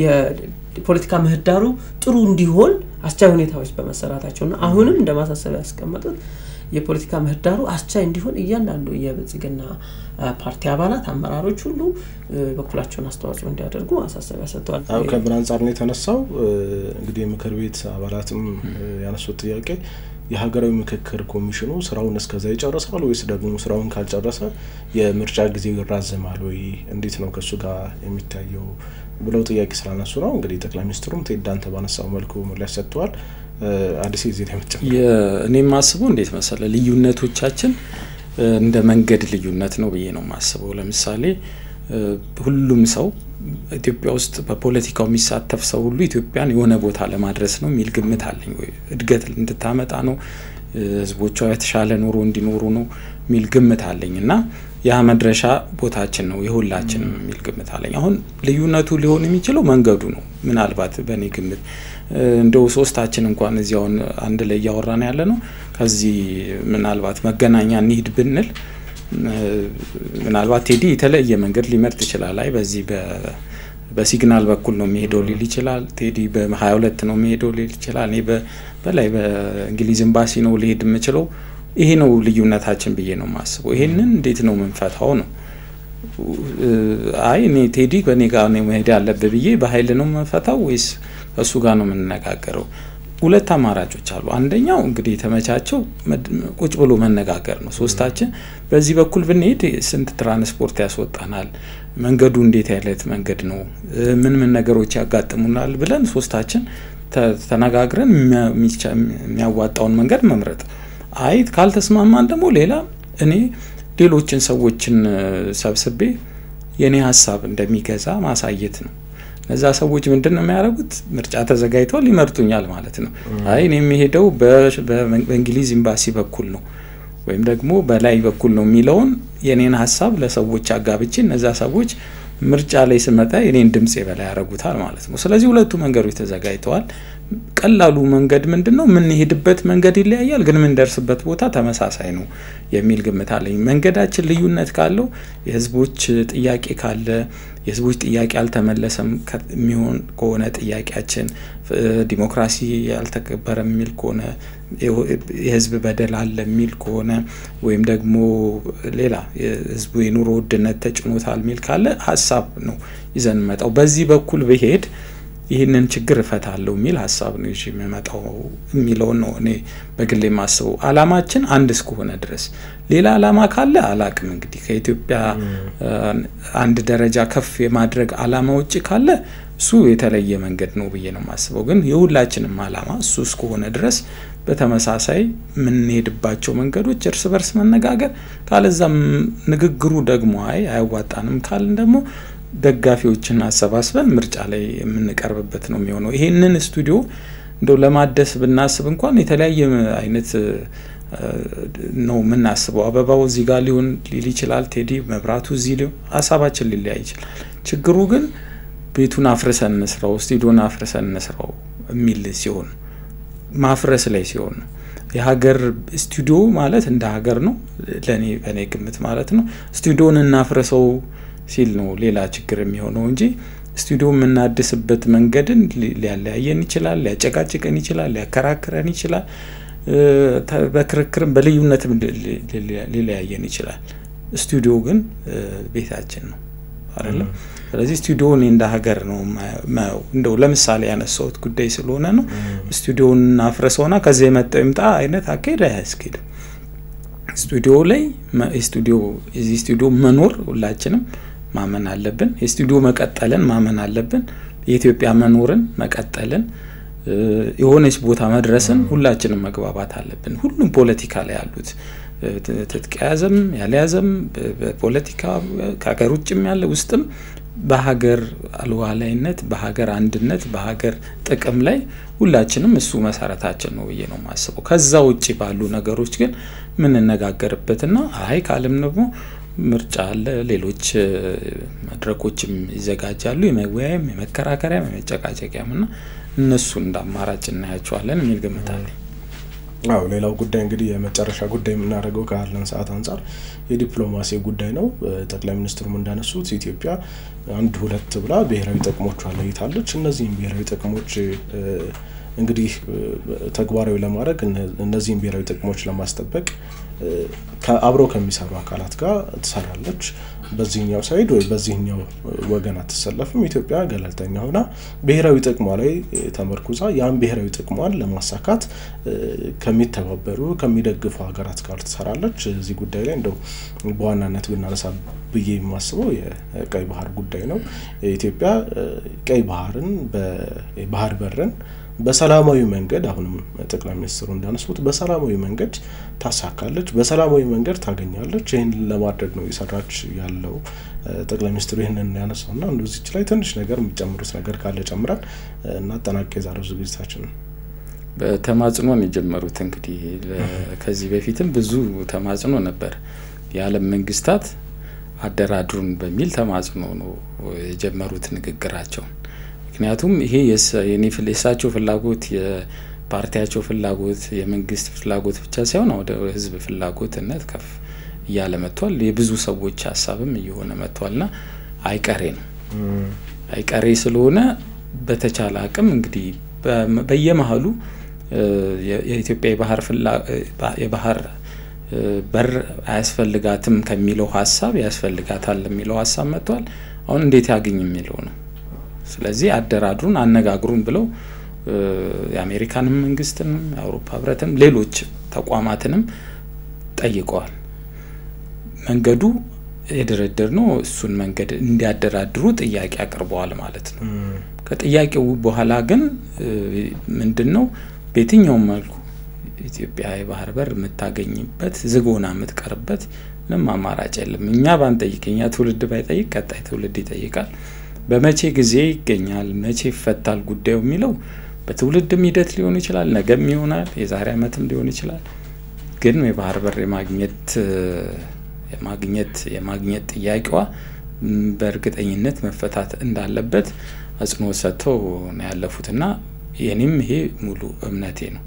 የፖለቲካ ምህዳሩ ጥሩ እንዲሆን አስቻይ ሁኔታዎች በመሰራታቸውና አሁንም እንደማሳሰቢያ ያስቀመጡት የፖለቲካ ምህዳሩ አስቻይ እንዲሆን እያንዳንዱ የብልጽግና ፓርቲ አባላት አመራሮች ሁሉ በኩላቸውን አስተዋጽኦ እንዲያደርጉ ማሳሰቢያ ሰጥተዋል ከምን አንፃር ነው የተነሳው እንግዲህ ምክር ቤት አባላትም ያነሱት ጥያቄ የሀገራዊ ምክክር ኮሚሽኑ ስራውን እስከዛ ይጨርሳል ወይስ ደግሞ ስራውን ካልጨረሰ የምርጫ ጊዜው ይራዘማል ወይ እንዴት ነው ከሱ ጋር የሚታየው ብለው ጥያቄ ስላነሱ ነው እንግዲህ ጠቅላይ ሚኒስትሩም ተዳንተ ባነሳው መልኩ ምላሽ ሰጥተዋል አዲስ ጊዜ ተመጨ እኔ ማስበው እንዴት መሰለ ልዩነቶቻችን እንደ መንገድ ልዩነት ነው ብዬ ነው ማስበው ለምሳሌ ሁሉም ሰው ኢትዮጵያ ውስጥ በፖለቲካው የሚሳተፍ ሰው ሁሉ ኢትዮጵያን የሆነ ቦታ ለማድረስ ነው ሚል ግምት አለኝ ወይ እድገት እንድታመጣ ነው ህዝቦቿ የተሻለ ኑሮ እንዲኖሩ ነው ሚል ግምት አለኝና ያ መድረሻ ቦታችን ነው የሁላችንም ሚል ግምት አለኝ አሁን ልዩነቱ ሊሆን የሚችለው መንገዱ ነው ምናልባት በኔ ግምት እንደው ሶስታችን እንኳን እዚያው አንድ ላይ ያወራና ያለ ነው ከዚህ ምናልባት መገናኛ እንሂድ ብንል ምናልባት ቴዲ የተለየ መንገድ ሊመርጥ ይችላል አይ በዚህ በሲግናል በኩል ነው የሚሄደው ሊል ይችላል ቴዲ በ22 ነው የሚሄደው ሊል ይችላል እኔ በላይ በእንግሊዝ ኤምባሲ ነው ሊሄድ የምችለው ይሄ ነው ልዩነታችን ብዬ ነው ማስበው ይሄንን እንዴት ነው መንፈታው ነው አይ እኔ ቴዲ በኔ ጋር ነው መሄድ ያለበት ብዬ በኃይል ነው መንፈታው ወይስ እሱ ጋር ነው የምንነጋገረው ሁለት አማራጮች አሉ። አንደኛው እንግዲህ ተመቻቸው ቁጭ ብሎ መነጋገር ነው። ሶስታችን በዚህ በኩል ብንሄድ ስንት ትራንስፖርት ያስወጣናል፣ መንገዱ እንዴት አይነት መንገድ ነው፣ ምን ነገሮች ያጋጥሙናል ብለን ሶስታችን ተነጋግረን የሚያዋጣውን መንገድ መምረጥ። አይ ካልተስማማን ደግሞ ሌላ እኔ ሌሎችን ሰዎችን ሰብስቤ የኔ ሐሳብ እንደሚገዛ ማሳየት ነው። እነዛ ሰዎች ምንድነው የሚያደርጉት? ምርጫ ተዘጋጅቷል ይመርጡኛል ማለት ነው። አይ እኔ የሚሄደው በእንግሊዝ ኤምባሲ በኩል ነው ወይም ደግሞ በላይ በኩል ነው የሚለውን የኔን ሐሳብ ለሰዎች አጋብቼ እነዛ ሰዎች ምርጫ ላይ ስመጣ የኔን ድምጽ የበላይ ያደርጉታል ማለት ነው። ስለዚህ ሁለቱ መንገዶች ተዘጋጅተዋል። ቀላሉ መንገድ ምንድነው? ምን ሄድበት መንገድ ይለያያል፣ ግን ምን ደርስበት ቦታ ተመሳሳይ ነው የሚል ግምት አለኝ። መንገዳችን ልዩነት ካለው የህዝቦች ጥያቄ ካለ የህዝቦች ጥያቄ አልተመለሰም የሚሆን ከሆነ ጥያቄያችን ዲሞክራሲ ያልተከበረም የሚል ከሆነ የህዝብ በደል አለ የሚል ከሆነ ወይም ደግሞ ሌላ የህዝቡ የኑሮ ውድነት ተጭኖታል የሚል ካለ ሐሳብ ነው ይዘን መጣው። በዚህ በኩል በሄድ ይሄንን ችግር እፈታለሁ የሚል ሐሳብ ነው እሺ የሚመጣው የሚለው ነው እኔ በግሌ ማስበው። አላማችን አንድ እስከሆነ ድረስ ሌላ አላማ ካለ አላቅም እንግዲህ ከኢትዮጵያ አንድ ደረጃ ከፍ የማድረግ አላማ ውጪ ካለ እሱ የተለየ መንገድ ነው ብዬ ነው ማስበው። ግን የሁላችንም አላማ እሱ እስከሆነ ድረስ በተመሳሳይ ምን ሄድባቸው መንገዶች እርስ በርስ መነጋገር ካለዛም ንግግሩ ደግሞ አይዋጣንም ካልን ደግሞ ደጋፊዎችን አሰባስበን ምርጫ ላይ የምንቀርብበት ነው የሚሆነው። ይሄንን ስቱዲዮ እንደው ለማደስ ብናስብ እንኳን የተለያየ አይነት ነው ምናስበው። አበባው እዚህ ጋር ሊሆን ይችላል፣ ቴዲ መብራቱ እዚህ ሊሆን ሐሳባችን ሊለያይ ይችላል። ችግሩ ግን ቤቱን አፍርሰን እንስራው፣ ስቱዲዮን አፍርሰን እንስራው የሚል ሲሆን ማፍረስ ላይ ሲሆን ነው። የሀገር ስቱዲዮ ማለት እንደ ሀገር ነው ለኔ በኔ ግምት ማለት ነው። ስቱዲዮን እናፍርሰው ሲል ነው ሌላ ችግር የሚሆነው እንጂ ስቱዲዮ የምናድስበት መንገድን ሊያለያየን ይችላል፣ ሊያጨቃጭቀን ይችላል፣ ሊያከራክረን ይችላል፣ በክርክርም በልዩነትም ሊለያየን ይችላል። ስቱዲዮ ግን ቤታችን ነው አይደለም። ስለዚህ ስቱዲዮን እንደ ሀገር ነው እንደው ለምሳሌ ያነሳውት ጉዳይ ስለሆነ ነው። ስቱዲዮን እናፍርሰውና ከዚህ የመጣው ይምጣ አይነት አካሄድ አያስኬድም። ስቱዲዮ ላይ እዚህ ስቱዲዮ መኖር ሁላችንም ማመን አለብን። የስቱዲዮ መቀጠልን ማመን አለብን። የኢትዮጵያ መኖርን መቀጠልን የሆነች ቦታ መድረስን ሁላችንም መግባባት አለብን። ሁሉም ፖለቲካ ላይ ያሉት ተጥቂያዘም ያለያዘም በፖለቲካ ከሀገር ውጭም ያለ ውስጥም በሀገር ሉዓላዊነት በሀገር አንድነት በሀገር ጥቅም ላይ ሁላችንም እሱ መሰረታችን ነው ብዬ ነው ማስበው። ከዛ ውጪ ባሉ ነገሮች ግን ምን እንነጋገርበትና አይ ካለም ደግሞ ምርጫ አለ፣ ሌሎች መድረኮችም ይዘጋጃሉ፣ የመወያየም የመከራከሪያም የመጨቃጨቂያምና እነሱ እንዳማራጭ እናያቸዋለን የሚል ግምት አለኝ። አው ሌላው ጉዳይ እንግዲህ የመጨረሻ ጉዳይ የምናደርገው ካለን ሰዓት አንፃር የዲፕሎማሲ ጉዳይ ነው። ጠቅላይ ሚኒስትሩም እንዳነሱት ኢትዮጵያ አንድ ሁለት ብላ ብሔራዊ ጥቅሞቿን ለይታለች። እነዚህም ብሔራዊ ጥቅሞች እንግዲህ ተግባራዊ ለማድረግ እነዚህን ብሔራዊ ጥቅሞች ለማስጠበቅ ከአብሮ ከሚሰሩ አካላት ጋር ትሰራለች። በዚህኛው ሳይድ ወይ በዚህኛው ወገን አትሰለፍም። ኢትዮጵያ ገለልተኛ ሆና ብሔራዊ ጥቅሟ ላይ ተመርኩዛ ያን ብሔራዊ ጥቅሟን ለማሳካት ከሚተባበሩ ከሚደግፉ ሀገራት ጋር ትሰራለች። እዚህ ጉዳይ ላይ እንደው በዋናነት ብናነሳ ብዬ የማስበው የቀይ ባህር ጉዳይ ነው። ኢትዮጵያ ቀይ ባህርን በባህር በርን በሰላማዊ መንገድ አሁንም ጠቅላይ ሚኒስትሩ እንዳነሱት በሰላማዊ መንገድ ታሳካለች፣ በሰላማዊ መንገድ ታገኛለች። ይሄን ለማድረግ ነው እየሰራች ያለው ጠቅላይ ሚኒስትሩ ይሄንን ያነሳውና እንደዚህ ላይ ትንሽ ነገር የሚጨምሩት ነገር ካለ ጨምረን እና አጠናቀቅ የዛሬው ዝግጅታችን በተማጽኖ ነው የጀመሩት። እንግዲህ ከዚህ በፊትም ብዙ ተማጽኖ ነበር። የዓለም መንግስታት አደራድሩን በሚል ተማጽኖ ነው የጀመሩት ንግግራቸው። ምክንያቱም ይሄ የኔፍሌሳቸው ፍላጎት የፓርቲያቸው ፍላጎት የመንግስት ፍላጎት ብቻ ሳይሆን ወደ ህዝብ ፍላጎትነት ከፍ እያለ መጥቷል። የብዙ ሰዎች ሐሳብም እየሆነ መጥቷልና አይቀሬ ነው። አይቀሬ ስለሆነ በተቻለ አቅም እንግዲህ በየመሃሉ የኢትዮጵያ የባህር በር አያስፈልጋትም ከሚለው ሐሳብ ያስፈልጋታል የሚለው ሐሳብ መጥቷል። አሁን እንዴት ያገኝ የሚለው ነው። ስለዚህ አደራድሩን አነጋግሩን ብለው የአሜሪካንም መንግስትንም የአውሮፓ ህብረትም ሌሎች ተቋማትንም ጠይቀዋል። መንገዱ የድርድር ነው። እሱን መንገድ እንዲያደራድሩ ጥያቄ አቅርበዋል ማለት ነው። ከጥያቄው በኋላ ግን ምንድነው በየትኛውም መልኩ ኢትዮጵያ የባህር በር የምታገኝበት ዝጎና የምትቀርበት ምንም አማራጭ የለም። እኛ ባንጠይቅኛ ትውልድ ባይጠይቅ ቀጣይ ትውልድ ይጠይቃል። በመቼ ጊዜ ይገኛል መቼ ይፈታል ጉዳዩ የሚለው በትውልድም ሂደት ሊሆን ይችላል፣ ነገም ይሆናል፣ የዛሬ ዓመትም ሊሆን ይችላል። ግን የባህር በር የማግኘት ጥያቄዋ በእርግጠኝነት መፈታት እንዳለበት አጽንኦት ሰጥተው ነው ያለፉትና የኔም ይሄ ሙሉ እምነቴ ነው።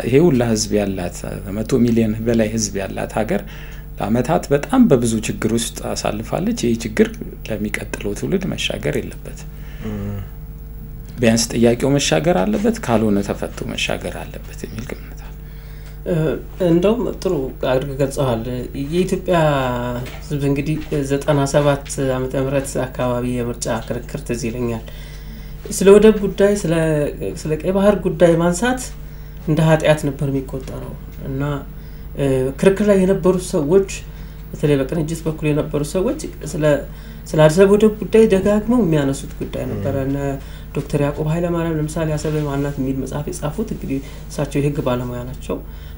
ይሄ ሁሉ ህዝብ ያላት 100 ሚሊዮን በላይ ህዝብ ያላት ሀገር ለአመታት በጣም በብዙ ችግር ውስጥ አሳልፋለች። ይሄ ችግር ለሚቀጥለው ትውልድ መሻገር የለበት። ቢያንስ ጥያቄው መሻገር አለበት፣ ካልሆነ ተፈቶ መሻገር አለበት የሚል ግምት አለ። እንደውም ጥሩ አድርገህ ገልጸዋል። የኢትዮጵያ ህዝብ እንግዲህ 97 ዓመተ ምህረት አካባቢ የምርጫ ክርክር ትዝ ይለኛል። ስለ ወደብ ጉዳይ ስለ ቀይ ባህር ጉዳይ ማንሳት እንደ ኃጢያት ነበር የሚቆጠረው እና ክርክር ላይ የነበሩ ሰዎች በተለይ በቅንጅት በኩል የነበሩ ሰዎች ስለ አሰብ ወደብ ጉዳይ ደጋግመው የሚያነሱት ጉዳይ ነበር። እና ዶክተር ያዕቆብ ኃይለማርያም ለምሳሌ አሰብ ማናት የሚል መጽሐፍ የጻፉት እንግዲህ እሳቸው የህግ ባለሙያ ናቸው።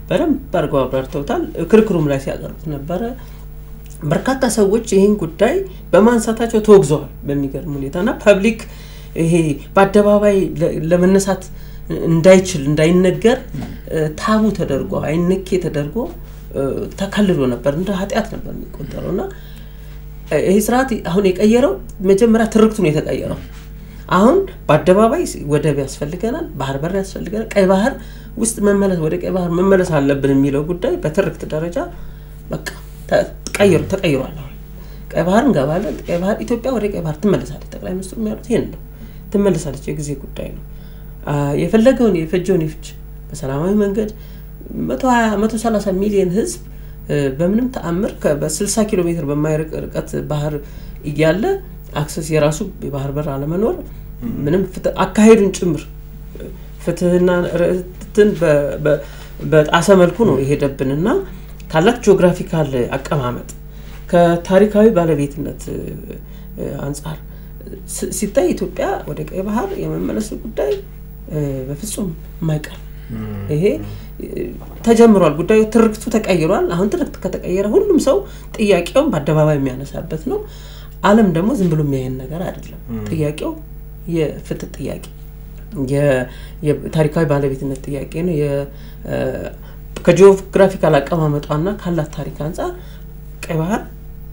በደንብ አድርገው አብራርተውታል። ክርክሩም ላይ ሲያቀርቡት ነበረ። በርካታ ሰዎች ይህን ጉዳይ በማንሳታቸው ተወግዘዋል በሚገርም ሁኔታና ፐብሊክ ይሄ በአደባባይ ለመነሳት እንዳይነገር ታቡ ተደርጎ አይንኬ ተደርጎ ተከልሎ ነበር። እንደ ኃጢያት ነበር የሚቆጠረውና ይሄ ስርዓት አሁን የቀየረው መጀመሪያ ትርክቱ ነው የተቀየረው። አሁን በአደባባይ ወደብ ያስፈልገናል፣ ባህር በር ያስፈልገናል፣ ቀይ ባህር ውስጥ ወደ ቀይ ባህር መመለስ አለብን የሚለው ጉዳይ በትርክት ደረጃ በቃ ተቀይሯል። ቀይ ባህር እንገባለን፣ ቀይ ባህር ኢትዮጵያ ወደ ቀይ ባህር ትመለሳለች። ጠቅላይ ሚኒስትሩ የሚያሉት ይሄን ነው። ትመለሳለች፣ የጊዜ ጉዳይ ነው። የፈለገውን የፈጀውን ይፍጅ በሰላማዊ መንገድ 130 ሚሊዮን ህዝብ በምንም ተአምር በ60 ኪሎ ሜትር በማይርቅ ርቀት ባህር እያለ አክሰስ የራሱ የባህር በር አለመኖር ምንም አካሄዱን ጭምር ፍትህና ርዕትን በጣሰ መልኩ ነው የሄደብንና ካላት ጂኦግራፊካል አቀማመጥ ከታሪካዊ ባለቤትነት አንፃር ሲታይ ኢትዮጵያ ወደ ቀይ ባህር የመመለስ ጉዳይ በፍጹም ማይቀር ይሄ ተጀምሯል። ጉዳዩ ትርክቱ ተቀይሯል። አሁን ትርክት ከተቀየረ ሁሉም ሰው ጥያቄውን በአደባባይ የሚያነሳበት ነው። ዓለም ደግሞ ዝም ብሎ የሚያየን ነገር አይደለም። ጥያቄው የፍትህ ጥያቄ የታሪካዊ ባለቤትነት ጥያቄ ነው። ከጂኦግራፊካል አቀማመጧና ካላት ታሪክ አንፃር ቀይ ባህር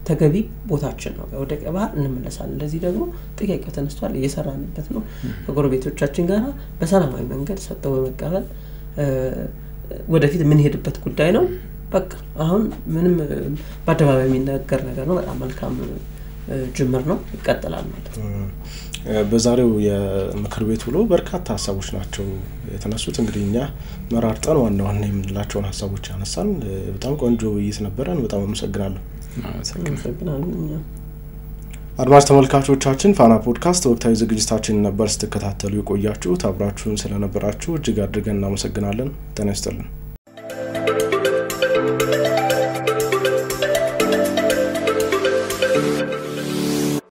ተገቢ ቦታችን ነው። ወደ ቀይ ባህር እንመለሳለን። ለዚህ ደግሞ ጥያቄው ተነስቷል፣ እየሰራንበት ነው። ከጎረቤቶቻችን ጋር በሰላማዊ መንገድ ሰጥተው በመቀበል ወደፊት ምን ሄድበት ጉዳይ ነው። በቃ አሁን ምንም በአደባባይ የሚነገር ነገር ነው። በጣም መልካም ጅምር ነው፣ ይቀጥላል ማለት ነው። በዛሬው የምክር ቤት ውሎ በርካታ ሀሳቦች ናቸው የተነሱት። እንግዲህ እኛ መራርጠን ዋና ዋና የምንላቸውን ሀሳቦች ያነሳን። በጣም ቆንጆ ውይይት ነበረን። በጣም አመሰግናለሁ። አድማጭ ተመልካቾቻችን ፋና ፖድካስት ወቅታዊ ዝግጅታችን ነበር ስትከታተሉ የቆያችሁት። አብራችሁን ስለነበራችሁ እጅግ አድርገን እናመሰግናለን። ጤና ይስጥልን።